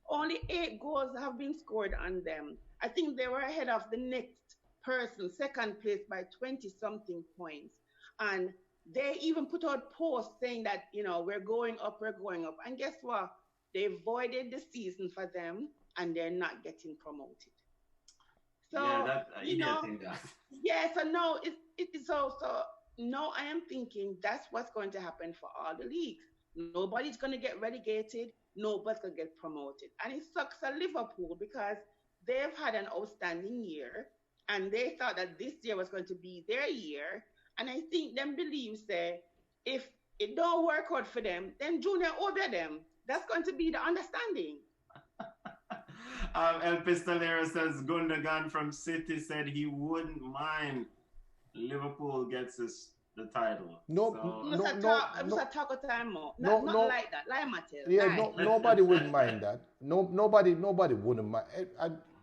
Only 8 goals have been scored on them. I think they were ahead of the next person, second place, by 20 something points. And they even put out posts saying that, you know, we're going up. And guess what? They voided the season for them and they're not getting promoted. So, yeah, so no, it's also, no, I am thinking that's what's going to happen for all the leagues. Nobody's going to get relegated. Nobody's going to get promoted. And it sucks at Liverpool because they've had an outstanding year and they thought that this year was going to be their year. And I think them believes that if it don't work out for them, then Junior over them. That's going to be the understanding. El Pistolero says Gundogan from City said he wouldn't mind Liverpool gets the title. No, So Must no, I no, talk? Must I no, talk a time more? no, Not no. like that. Lie, Mattel. Yeah, Lie. no, nobody would mind that. No, nobody wouldn't mind.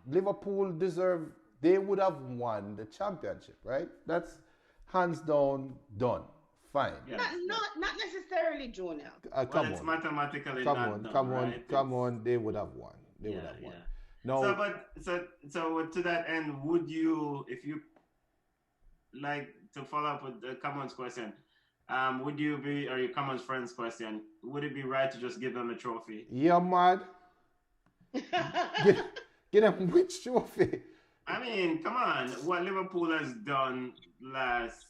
Liverpool deserve. They would have won the championship, right? That's hands down done. Fine. yes, Not necessarily, Junior. well, Come it's on, mathematically come not on, done, come on, right? come It's on. They would have won. They would yeah, have won. yeah. So, No, but so to that end, would you, if you like to follow up with the Commons question, would you be, or your Commons friends question, would it be right to just give them a trophy? you're mad. Get, get them which trophy? I mean, come on, what Liverpool has done last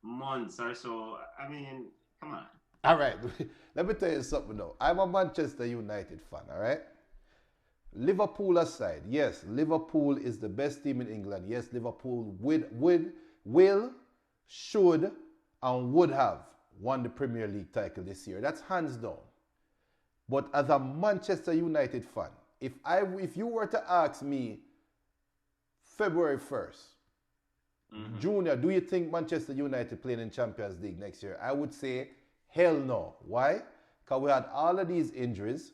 months or so. I mean, come on. All right, let me tell you something now. I'm a Manchester United fan, all right? Liverpool aside, yes, Liverpool is the best team in England. Yes, Liverpool will, should, and would have won the Premier League title this year. That's hands down. But as a Manchester United fan, if you were to ask me February 1st, Junior, do you think Manchester United playing in Champions League next year? I would say hell no. Why? Because we had all of these injuries.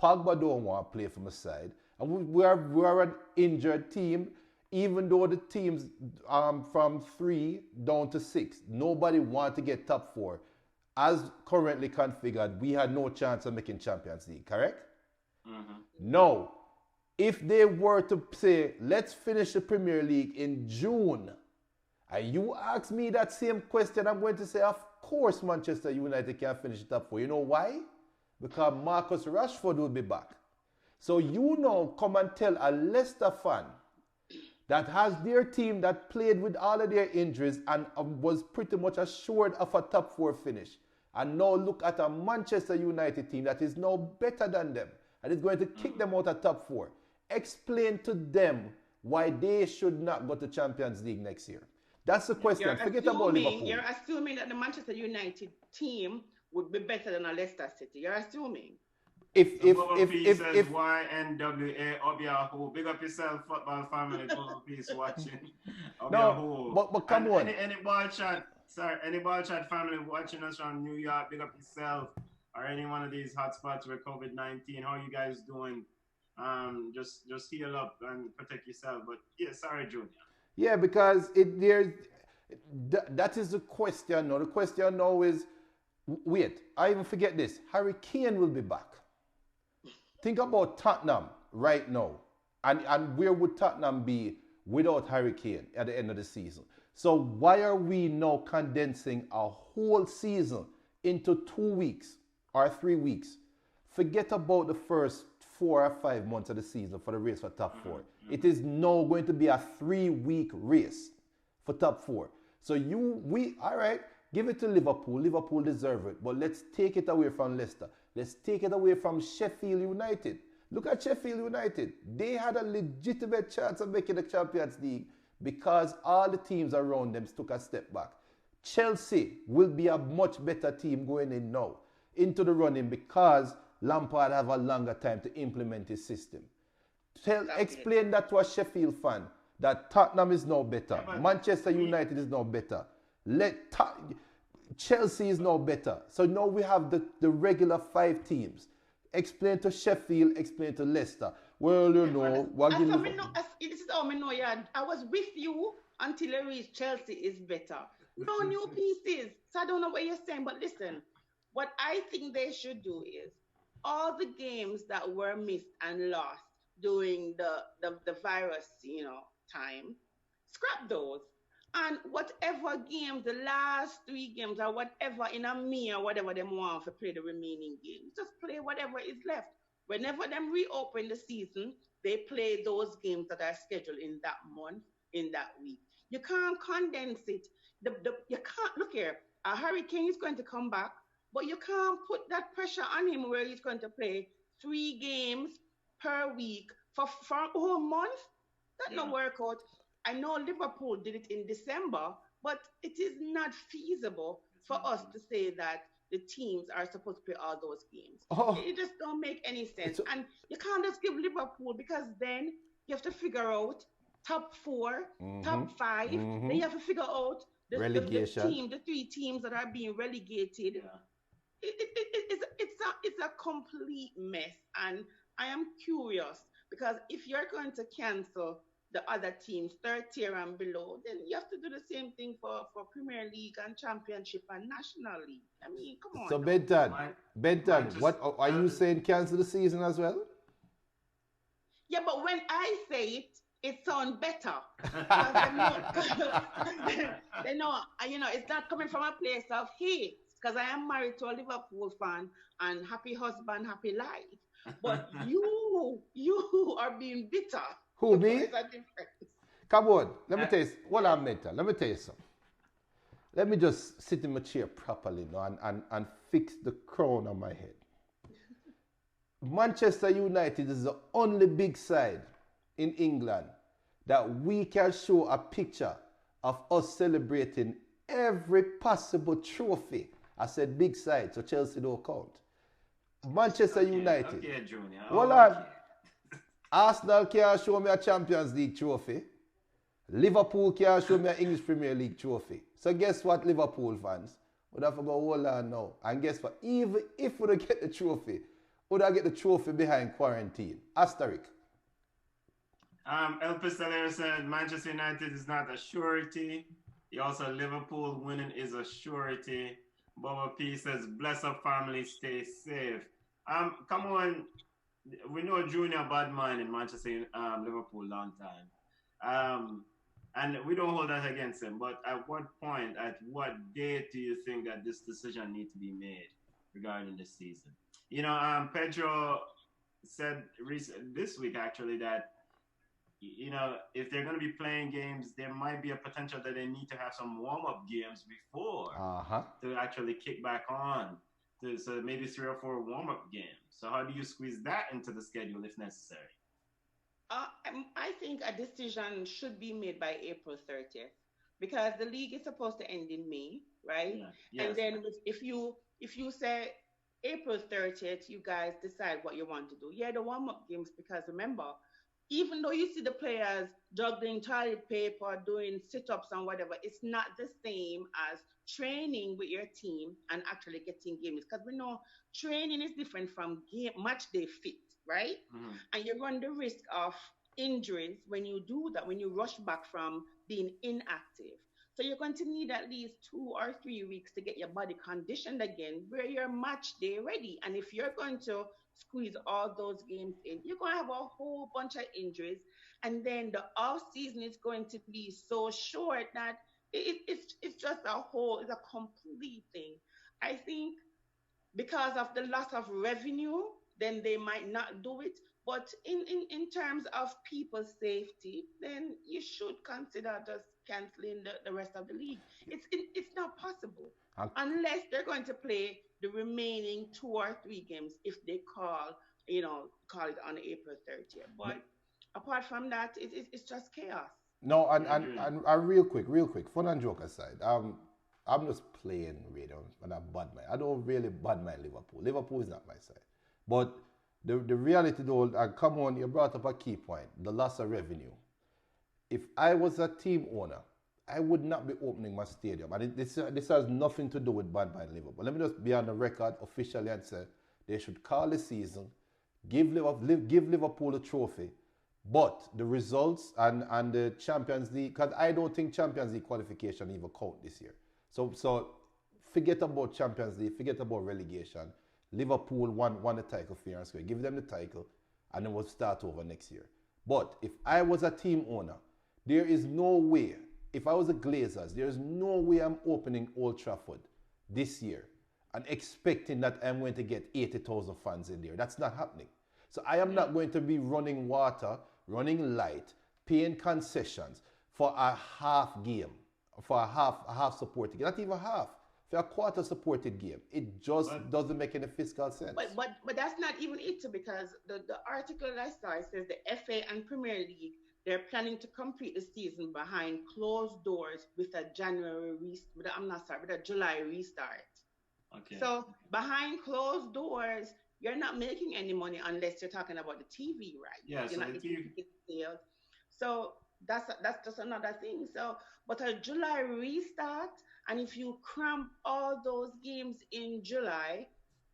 Pogba don't want to play from a side. And we are an injured team, even though the teams from 3 down to 6, nobody want to get top 4. As currently configured, we had no chance of making Champions League, correct? No. If they were to say, let's finish the Premier League in June, and you ask me that same question, I'm going to say, of course Manchester United can finish the top 4. You know why? Because Marcus Rashford will be back. So you now come and tell a Leicester fan that has their team that played with all of their injuries and was pretty much assured of a top 4 finish. And now look at a Manchester United team that is now better than them and is going to kick them out of top 4. Explain to them why they should not go to Champions League next year. That's the question. Forget about Liverpool. You're assuming that the Manchester United team would be better than a Leicester City. You're assuming. If YNWA up Yahoo, big up yourself, football family, Bubba Peace watching. No, but come on. Any ball chat family watching us from New York, big up yourself, or any one of these hotspots with COVID-19. How are you guys doing? Just heal up and protect yourself. But yeah, sorry, Junior. Yeah, because that is the question now. The question now is, wait, I even forget this. Harry Kane will be back. Think about Tottenham right now. And where would Tottenham be without Harry Kane at the end of the season? So why are we now condensing a whole season into 2 weeks or 3 weeks? Forget about the first 4 or 5 months of the season for the race for top 4. It is now going to be a 3-week race for top 4. So all right, give it to Liverpool. Liverpool deserve it. But let's take it away from Leicester. Let's take it away from Sheffield United. Look at Sheffield United. They had a legitimate chance of making the Champions League because all the teams around them took a step back. Chelsea will be a much better team going in now into the running because Lampard have a longer time to implement his system. Explain that to a Sheffield fan that Tottenham is now better. Manchester United is now better. Chelsea is now better. So now we have the regular 5 teams. Explain to Sheffield, explain to Leicester. Well, you know, this is how I know. Yeah, I was with you until I reached Chelsea is better. No new pieces. So I don't know what you're saying, but listen, what I think they should do is all the games that were missed and lost during the virus, time, scrap those. And whatever games, the last 3 games or whatever in a me or whatever them want to play the remaining games, just play whatever is left. Whenever them reopen the season, they play those games that are scheduled in that month, in that week. You can't condense it. You can't, look here, Harry Kane is going to come back, but you can't put that pressure on him where he's going to play 3 games per week for a whole month. That no work out. I know Liverpool did it in December, but it is not feasible for us to say that the teams are supposed to play all those games. Oh, It just don't make any sense. it's And you can't just give Liverpool because then you have to figure out top four, mm-hmm, top five. Then mm-hmm. you have to figure out Relegation. the three teams that are being relegated. Yeah. It's a complete mess. And I am curious because if you're going to cancel the other teams, third tier and below, then you have to do the same thing for Premier League and Championship and National League. I mean, come So on now. Benton, Manchester, what are you saying? Cancel the season as well? Yeah, but when I say it, it sounds better. Because they know, it's not coming from a place of hate. Because I am married to a Liverpool fan and happy husband, happy life. But you are being bitter. Who, So me? there's a difference. Come on, let me tell you. What I'm mental. Let me tell you something. Let me just sit in my chair properly now and fix the crown on my head. Manchester United is the only big side in England that we can show a picture of us celebrating every possible trophy. I said big side, so Chelsea don't count. Manchester United. Okay, Junior. Hold on. Arsenal can't show me a Champions League trophy. Liverpool can't show me an English Premier League trophy. So guess what, Liverpool fans? We'd have to go hold on now. And guess what? Even if we don't get the trophy, we'd have get the trophy behind quarantine. Asterisk. El Pistolero said Manchester United is not a surety. He also Liverpool winning is a surety. Bubba P says, bless up family, stay safe. Come on. We know Junior bad man in Manchester, Liverpool long time. And we don't hold that against him. But at what point, at what date do you think that this decision needs to be made regarding this season? Pedro said this week actually that, if they're going to be playing games, there might be a potential that they need to have some warm-up games before to actually kick back on. So maybe 3 or 4 warm-up games. So how do you squeeze that into the schedule if necessary? I think a decision should be made by April 30th because the league is supposed to end in May, right? Yeah. Yes. And then if you say April 30th, you guys decide what you want to do. Yeah, the warm-up games, because remember, even though you see the players juggling toilet paper, doing sit-ups and whatever, it's not the same as training with your team and actually getting games. Because we know training is different from match day fit, right? Mm-hmm. And you run the risk of injuries when you do that, when you rush back from being inactive. So you're going to need at least 2 or 3 weeks to get your body conditioned again, where you're match day ready. And if you're going to squeeze all those games in, you're going to have a whole bunch of injuries. And then the off season is going to be so short that it's just it's a complete thing. I think because of the loss of revenue, then they might not do it. But in terms of people's safety, then you should consider just canceling the rest of the league. It's not possible unless they're going to play the remaining 2 or 3 games if they call it on April 30th. But apart from that, it's just chaos. No, and real quick, fun and joke aside, I'm just playing radio and I bad mind. I don't really bad mind Liverpool. Liverpool is not my side. But the reality though, come on, you brought up a key point, the loss of revenue. If I was a team owner, I would not be opening my stadium. And this has nothing to do with bad mind Liverpool. Let me just be on the record officially and say they should call the season, give Liverpool a trophy, but the results and the Champions League, because I don't think Champions League qualification even count this year. So forget about Champions League, forget about relegation. Liverpool won the title fair and square. Give them the title and then we'll start over next year. But if I was a team owner, there is no way, if I was a Glazers, there is no way I'm opening Old Trafford this year and expecting that I'm going to get 80,000 fans in there. That's not happening. So I am not going to be running water, running light, paying concessions for a half game, for a half supported game, not even half. For a quarter supported game, it just doesn't make any fiscal sense. But that's not even it, because the article I saw says the FA and Premier League, they're planning to complete the season behind closed doors with a July restart. Okay. So behind closed doors, you're not making any money unless you're talking about the TV rights. Yeah. You're So not the getting TV. ticket sales. So that's just another thing. So, but a July restart, and if you cramp all those games in July,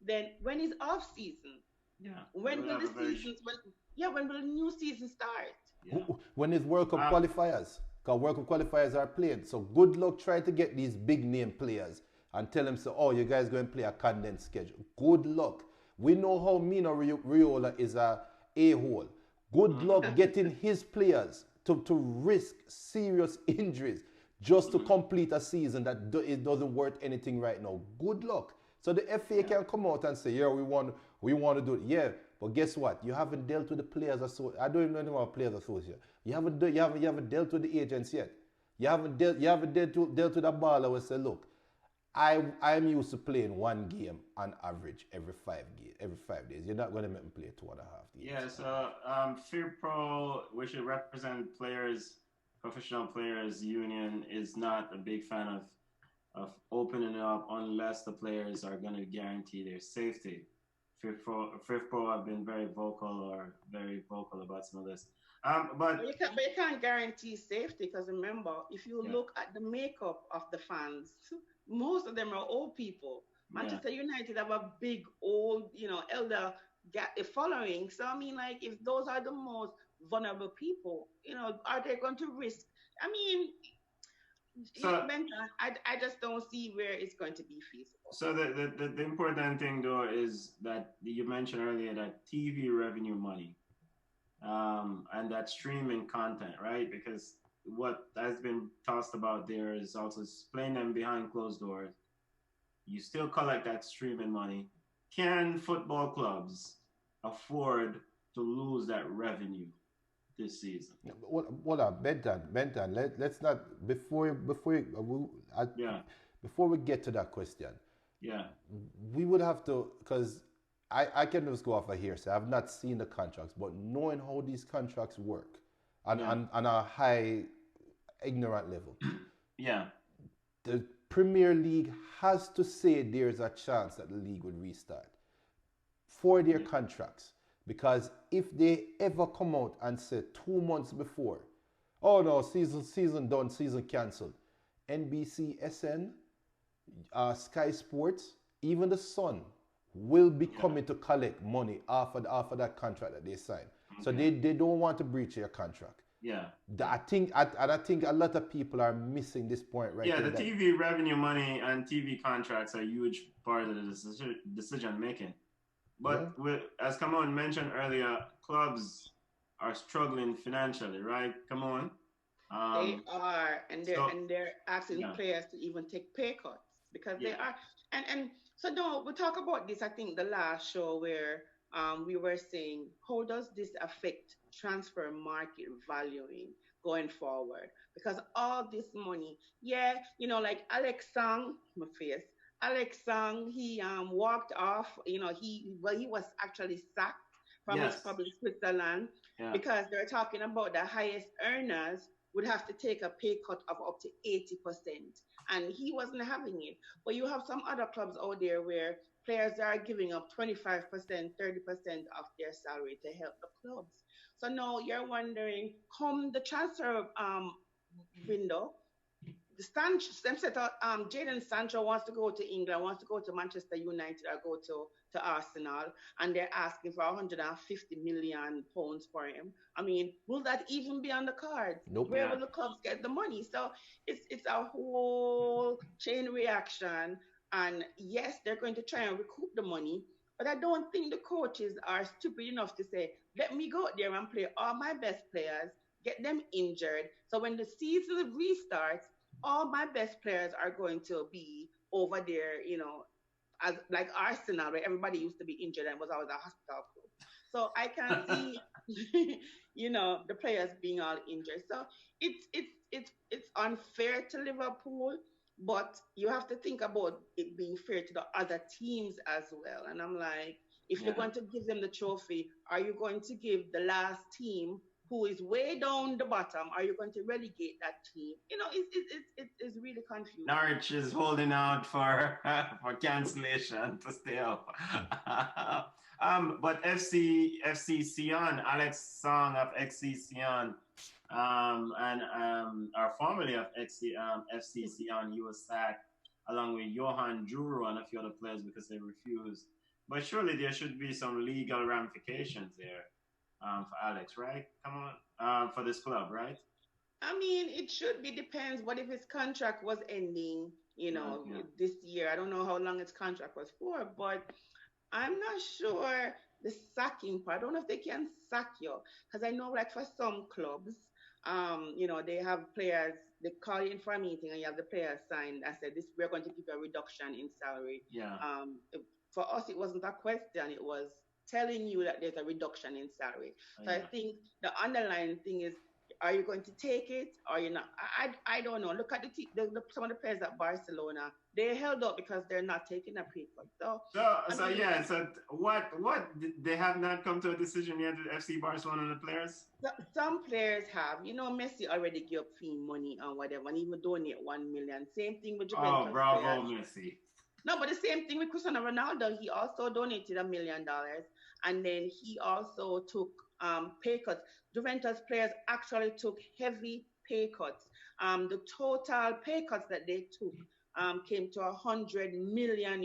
then when is off season? Yeah. They When will will have the a very. seasons? When yeah, when will the new season start? Yeah. When it's World Cup Um. qualifiers, because World Cup qualifiers are played. So good luck trying to get these big name players and tell them, so, oh, you guys going to play a condensed schedule. Good luck. We know how Mino Riola is a hole. Good Mhm. luck getting his players to risk serious injuries just to Mhm. complete a season that it doesn't worth anything right now. Good luck. So the FA Yeah. can come out and say, yeah, we want to do it. Yeah, but guess what? You haven't dealt with the players association. I don't even know anything about players association. You haven't dealt with the agents yet. You haven't dealt with a baller who say, look, I'm used to playing one game on average every 5 days. You're not gonna make me play 2.5 games. Yeah. So FIRPro, which represent players, professional players union, is not a big fan of opening it up unless the players are going to guarantee their safety. FIFPro have been very vocal about some of this. But But you can't guarantee safety because remember, if you yeah, look at the makeup of the fans, most of them are old people. yeah. Manchester United have a big old, elder following. So I mean, like, if those are the most vulnerable people, are they going to risk? I mean, So Benton, I just don't see where it's going to be feasible. so the important thing though is that you mentioned earlier that TV revenue money, and that streaming content, right? Because what has been tossed about there is also playing them behind closed doors. You still collect that streaming money. Can football clubs afford to lose that revenue this season? What up, Benton? Let's not Yeah, before we get to that question, yeah, we would have to, because I can just go off of here. So I've not seen the contracts, but knowing how these contracts work yeah, on a high ignorant level, yeah, the Premier League has to say there's a chance that the league would restart for their yeah, contracts. Because if they ever come out and say 2 months before, oh no, season done, season cancelled, NBC, SN, Sky Sports, even the Sun will be yeah. coming to collect money off of that contract that they signed. So Okay, they don't want to breach their contract. yeah, I think a lot of people are missing this point right yeah. here. The That TV revenue money and TV contracts are a huge part of the decision making. yeah, But as Kamon mentioned earlier, clubs are struggling financially, right? Come on. They Um, are, and they're so and they're asking yeah, players to even take pay cuts because they yeah, are. And so no, we talk about this. I think the last show where we were saying how does this affect transfer market valuing going forward? Because all this money, yeah, like Alex Song, my face. Alex Song, he walked off. He was actually sacked from his yes, club in Switzerland yeah, because they're talking about the highest earners would have to take a pay cut of up to 80%. And he wasn't having it. But you have some other clubs out there where players are giving up 25%, 30% of their salary to help the clubs. So now you're wondering, come the transfer window, them said Jaden Sancho wants to go to England, wants to go to Manchester United or go to Arsenal, and they're asking for 150 million pounds for him. I mean, will that even be on the cards? nope. Where yeah, will the clubs get the money? So it's a whole chain reaction. And yes, they're going to try and recoup the money, but I don't think the coaches are stupid enough to say, let me go out there and play all my best players, get them injured. So when the season restarts, all my best players are going to be over there, as like Arsenal, where everybody used to be injured and was always a hospital club. So I can see, the players being all injured. So it's unfair to Liverpool, but you have to think about it being fair to the other teams as well. And I'm like, if you're yeah, going to give them the trophy, are you going to give the last team who is way down the bottom? Are you going to relegate that team? It's really confusing. Norwich is holding out for for cancellation to stay up. But FC Sion, Alex Song of XC Sion, and or formerly of FC Sion, he was sacked along with Johan Juru and a few other players because they refused. But surely there should be some legal ramifications there for Alex, right? Come on, for this club, right? I mean, it should be depends. What if his contract was ending, Yeah. this year? I don't know how long his contract was for, but I'm not sure the sacking part. I don't know if they can sack you because I know, like for some clubs, they have players. They call you in for a meeting, and you have the players sign. I said, "This we're going to give you a reduction in salary." Yeah. For us, it wasn't a question; it was telling you that there's a reduction in salary. So I Yeah. think the underlying thing is, are you going to take it or you're not? I don't know. Look at some of the players at Barcelona. They held up because they're not taking a pay cut. So I So mean, yeah. So they have not come to a decision yet with FC Barcelona and the players. some players have. Messi already gave up fee money and whatever, and even donate 1 million. Same thing with Oh, Juventus bravo, players. Messi. No, but the same thing with Cristiano Ronaldo. He also donated $1 million, and then he also took pay cuts. Juventus players actually took heavy pay cuts. The total pay cuts that they took came to €100 million.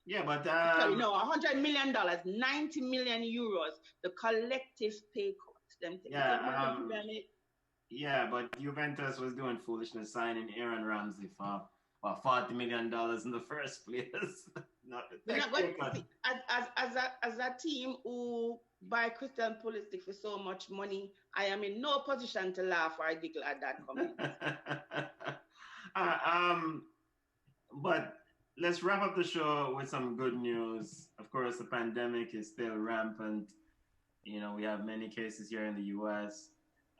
Yeah, but Sorry, no, $100 million, €90 million. The collective pay cuts. Them things. You yeah, see what I'm saying? yeah, but Juventus was doing foolishness signing Aaron Ramsey for $40 million in the first place. Not the We're tech not going pay cut. to see, as a team who buy Christian Pulisic for so much money. I am in no position to laugh or giggle at that comment. Uh, um, but let's wrap up the show with some good news. Of course, the pandemic is still rampant. We have many cases here in the U.S.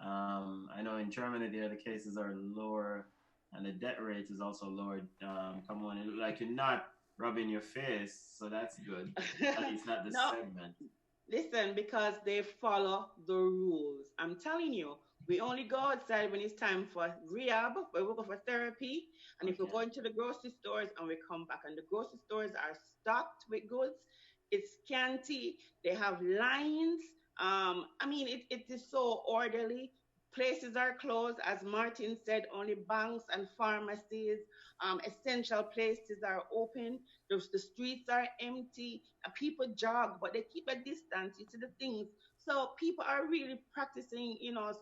I know in Germany there the cases are lower and the death rate is also lower. Come on, it look like you're not rubbing your face, so that's good. At least not this No, segment. listen, because they follow the rules. I'm telling you, we only go outside when it's time for rehab, where we go for therapy. And if we're Okay. going to the grocery stores and we come back and the grocery stores are stocked with goods, it's scanty, they have lines. I mean, it is so orderly. Places are closed, as Martin said, only banks and pharmacies, essential places are open. The streets are empty. People jog, but they keep a distance. You see the things. So people are really practicing,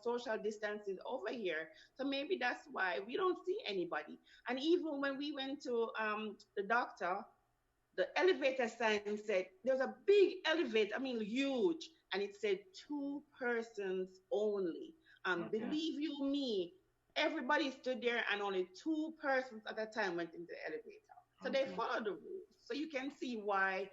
social distancing over here. So maybe that's why we don't see anybody. And even when we went to the doctor, the elevator sign said there was a big elevator, I mean huge, and it said two persons only. Okay. Believe you me, everybody stood there and only two persons at a time went into the elevator. So they Okay. follow the rules. So you can see why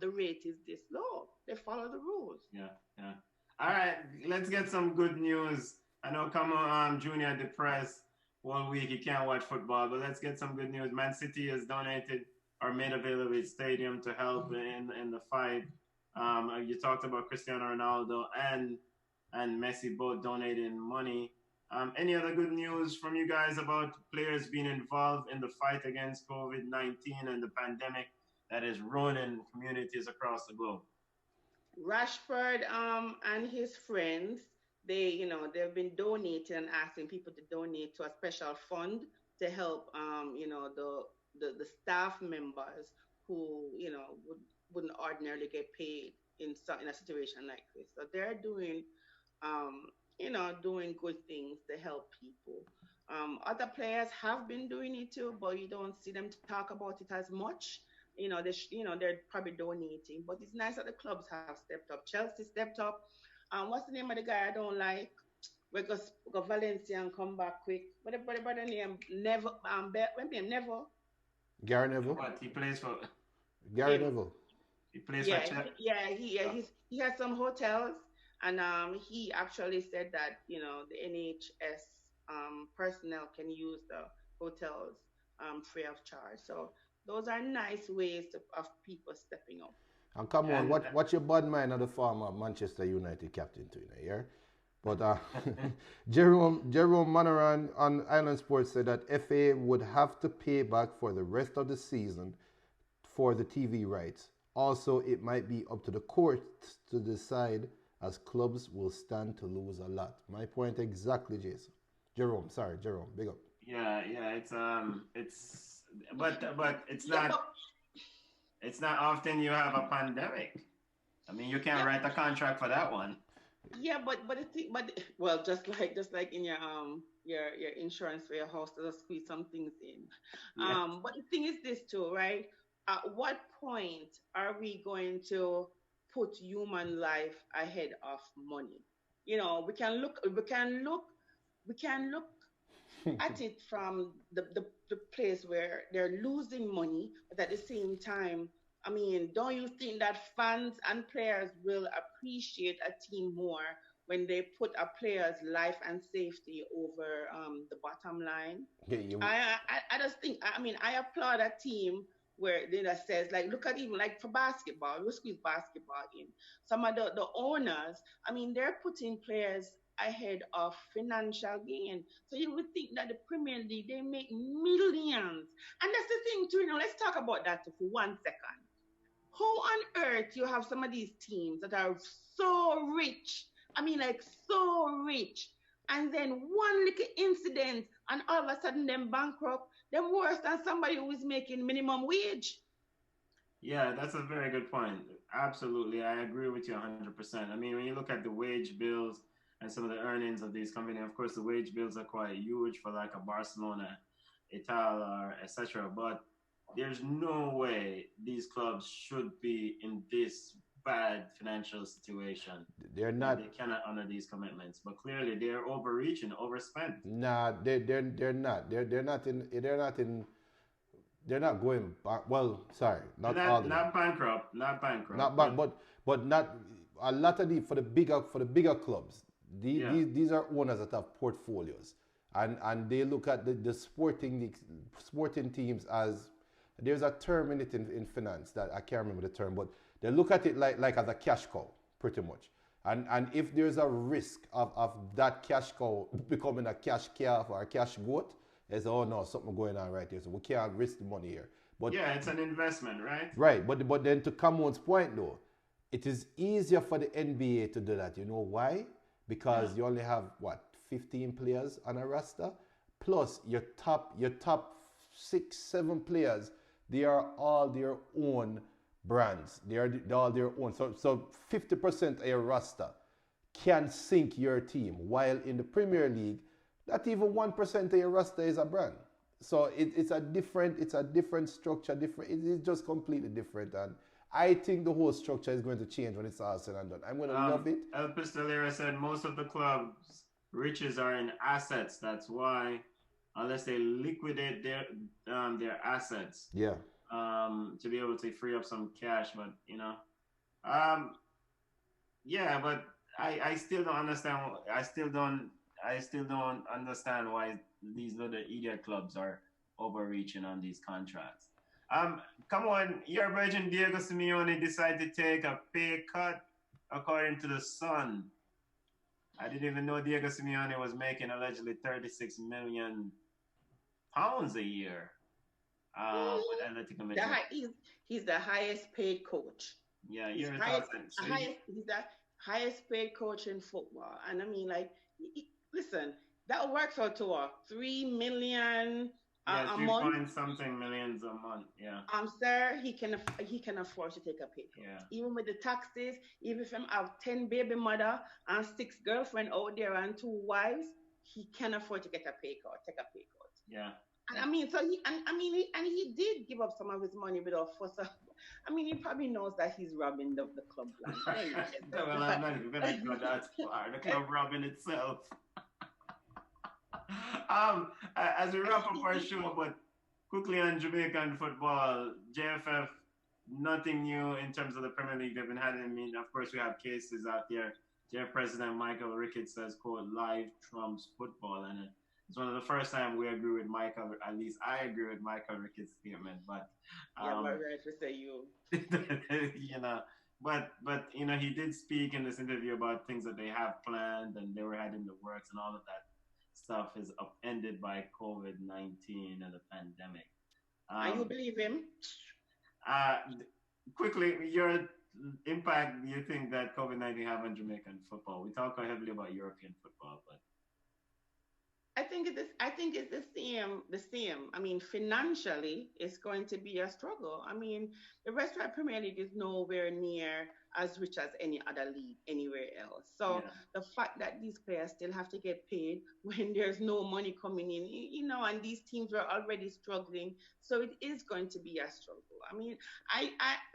the rate is this low. They follow the rules. Yeah. Yeah. All right. Let's get some good news. I know Camo Junior depressed one week. He can't watch football, but let's get some good news. Man City has donated or made available its stadium to help in the fight. You talked about Cristiano Ronaldo and Messi both donating money. Any other good news from you guys about players being involved in the fight against COVID-19 and the pandemic that is ruining communities across the globe? Rashford and his friends, they've been donating and asking people to donate to a special fund to help the staff members who wouldn't ordinarily get paid in a situation like this. So they're um doing good things to help people. Other players have been doing it too, but you don't see them talk about it as much. They're probably donating, but it's nice that the clubs have stepped up. Chelsea stepped up. What's the name of the guy I don't like? We go Valencia and come back quick. What the name? Never. What name? Never. Gary Neville. What he plays for? Gary Him. Neville. He plays for Yeah, Chelsea. he has some hotels, and he actually said that the NHS personnel can use the hotels free of charge. So those are nice ways of people stepping up. And come on, And watch your bad mind of the former Manchester United captain too, you know, yeah? But Jerome Manaran on Island Sports said that FA would have to pay back for the rest of the season for the TV rights. Also, it might be up to the courts to decide, as clubs will stand to lose a lot. My point exactly, Jason. Jerome, big up. yeah, but it's not often you have a pandemic. I mean, you can't Yeah, write a contract for that one. yeah, but it, but well, just like in your insurance for your house, to squeeze some things in. Yeah. But the thing is this too, right? At what point are we going to put human life ahead of money? We can look at it from the place where they're losing money, but at the same time, I mean, don't you think that fans and players will appreciate a team more when they put a player's life and safety over the bottom line? Yeah, you, I just think, I mean, I applaud a team where that says, like, look at, even like for basketball, we squeeze basketball in. Some of the owners, I mean, they're putting players ahead of financial gain. So you would think that the Premier League, they make millions. And that's the thing too, let's talk about that for 1 second. How on earth you have some of these teams that are so rich? I mean, like, so rich. And then one little incident, and all of a sudden, them bankrupt. Them worse than somebody who is making minimum wage. Yeah, that's a very good point. Absolutely. I agree with you 100%. I mean, when you look at the wage bills and some of the earnings of these companies, of course, the wage bills are quite huge for like a Barcelona, Ital, or etc. But there's no way these clubs should be in this bad financial situation they're that not. they cannot honor these commitments. But clearly, they're overreaching, overspent. Nah, they're not. They're not in. They're not in. They're not going back. Well, sorry, not all Not of them. not bankrupt, not bankrupt, Not back, but not a lot of the for the bigger clubs. yeah. These are owners that have portfolios, and they look at the sporting teams as, there's a term in it in finance that I can't remember the term, but they look at it like as a cash cow, pretty much. And if there's a risk of that cash cow becoming a cash calf or a cash goat, they say, oh no, something going on right here, so we can't risk the money here. But Yeah, it's an investment, right? right, but then to Cameron's point though, it is easier for the NBA to do that. You know why? Because you only have what, 15 players on a roster, plus your top 6, 7 players. They are all their own brands. They're all their own. So 50% of your roster can sink your team. While in the Premier League, not even 1% of your roster is a brand. So it's a different structure, it's just completely different. And I think the whole structure is going to change when it's all said and done. I'm going to love it. El Pistolera said most of the club's riches are in assets. That's why, unless they liquidate their assets, Yeah. to be able to free up some cash. But um, yeah, but I still don't understand. I still don't understand why these little idiot clubs are overreaching on these contracts. Come on, your Virgin Diego Simeone decided to take a pay cut, according to the Sun. I didn't even know Diego Simeone was making allegedly 36 million pounds a year with Atletico The Madrid. he's the highest paid coach. Yeah, He's your highest, thoughts on the highest, he's the highest paid coach in football. And I mean, like, listen, that works out to what, 3 million yeah, a three month. point something millions a month. Yeah, Sir, he can afford to take a pay cut. yeah, Even with the taxes, even if him have 10 baby mother and 6 girlfriend out there and 2 wives, he can afford to get a pay cut, take a pay cut. yeah. And I mean, so he did give up some of his money without fuss. I mean, he probably knows that he's robbing the club blind. Well, I'm not even gonna go that far. The club robbing itself. As we wrap up our show, but quickly on Jamaican football, JFF, nothing new in terms of the Premier League. They've been having, I mean, of course, we have cases out there. JF President Michael Ricketts says, quote, live trumps football. And It's one of the first time we agree with Michael. At least I agree with Michael Rickett's statement. But Yeah, but right to say you. you know, but you know, he did speak in this interview about things that they have planned and they were had in the works, and all of that stuff is upended by COVID-19 and the pandemic. And you believe him? Uh, quickly, your impact do you think that COVID-19 have on Jamaican football? We talk heavily about European football, but I think it's the same. The same. I mean, financially, it's going to be a struggle. I mean, the Restaurant Premier League is nowhere near as rich as any other league anywhere else. So yeah, the fact that these players still have to get paid when there's no money coming in, and these teams were already struggling, so it is going to be a struggle. I mean, I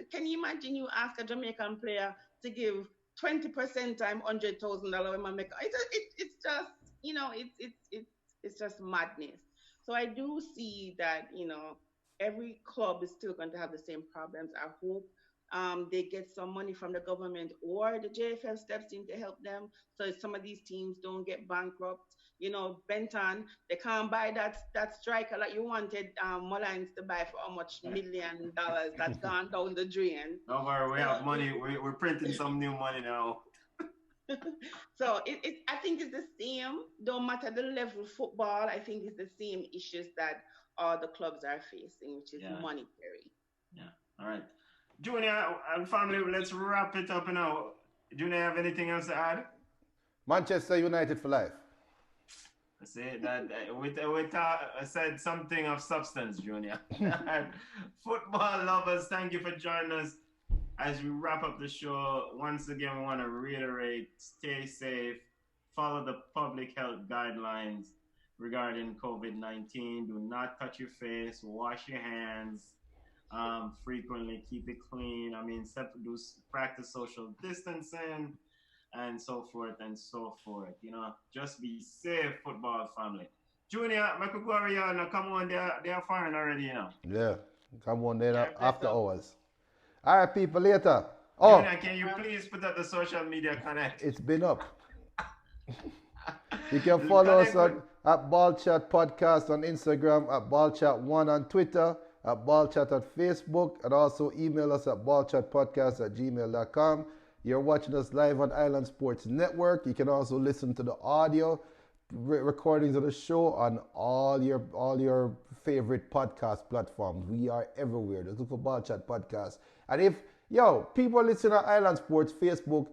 can you imagine you ask a Jamaican player to give 20% time $100,000 in Jamaica? It's just it's just madness. So I do see that every club is still going to have the same problems. I hope they get some money from the government or the JFL steps in to help them, so some of these teams don't get bankrupt. Benton, they can't buy that striker that you wanted Mullins to buy for how much $1 million that's gone down the drain. don't worry, we have money. We're printing some new money now. So I think it's the same. Don't matter the level of football. I think it's the same issues that all the clubs are facing, which is monetary. Yeah. All right, Junior and family. Let's wrap it up now. Junior, have anything else to add? Manchester United for life. Say that we said something of substance, Junior. Football lovers, thank you for joining us. As we wrap up the show, once again, we want to reiterate, stay safe, follow the public health guidelines regarding COVID-19. Do not touch your face, wash your hands frequently, keep it clean. I mean, practice social distancing and so forth and so forth. Just be safe, football family. Junior, Makugwari, come on, they are firing already, Yeah, come on then after hours. All right, people, later. Oh, Junior, can you please put up the social media connect? It's been up. You can follow us at Ball Chat Podcast on Instagram, at Ball Chat 1 on Twitter, at Ball Chat on Facebook, and also email us at ballchatpodcast@gmail.com. You're watching us live on Island Sports Network. You can also listen to the audio recordings of the show on all your favorite podcast platforms. We are everywhere. Just look for Ball Chat Podcast. And if people listening on Island Sports Facebook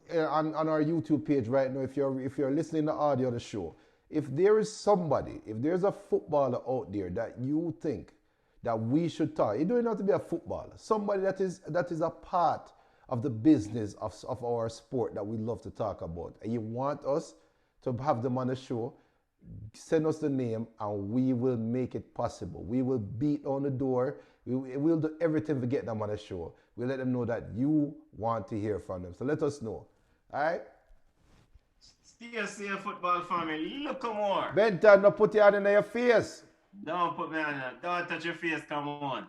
on our YouTube page right now, if you're listening to audio of the show, if there's a footballer out there that you think that we should talk, you don't have to be a footballer, somebody that is a part of the business of our sport that we love to talk about, and you want us to have them on the show, send us the name and we will make it possible. We will beat on the door. We'll do everything to get them on the show. We'll let them know that you want to hear from them. So let us know. All right? Stay safe, football family. Look more. Benton, don't put your hand in your face. Don't put me on that. Don't touch your face. Come on.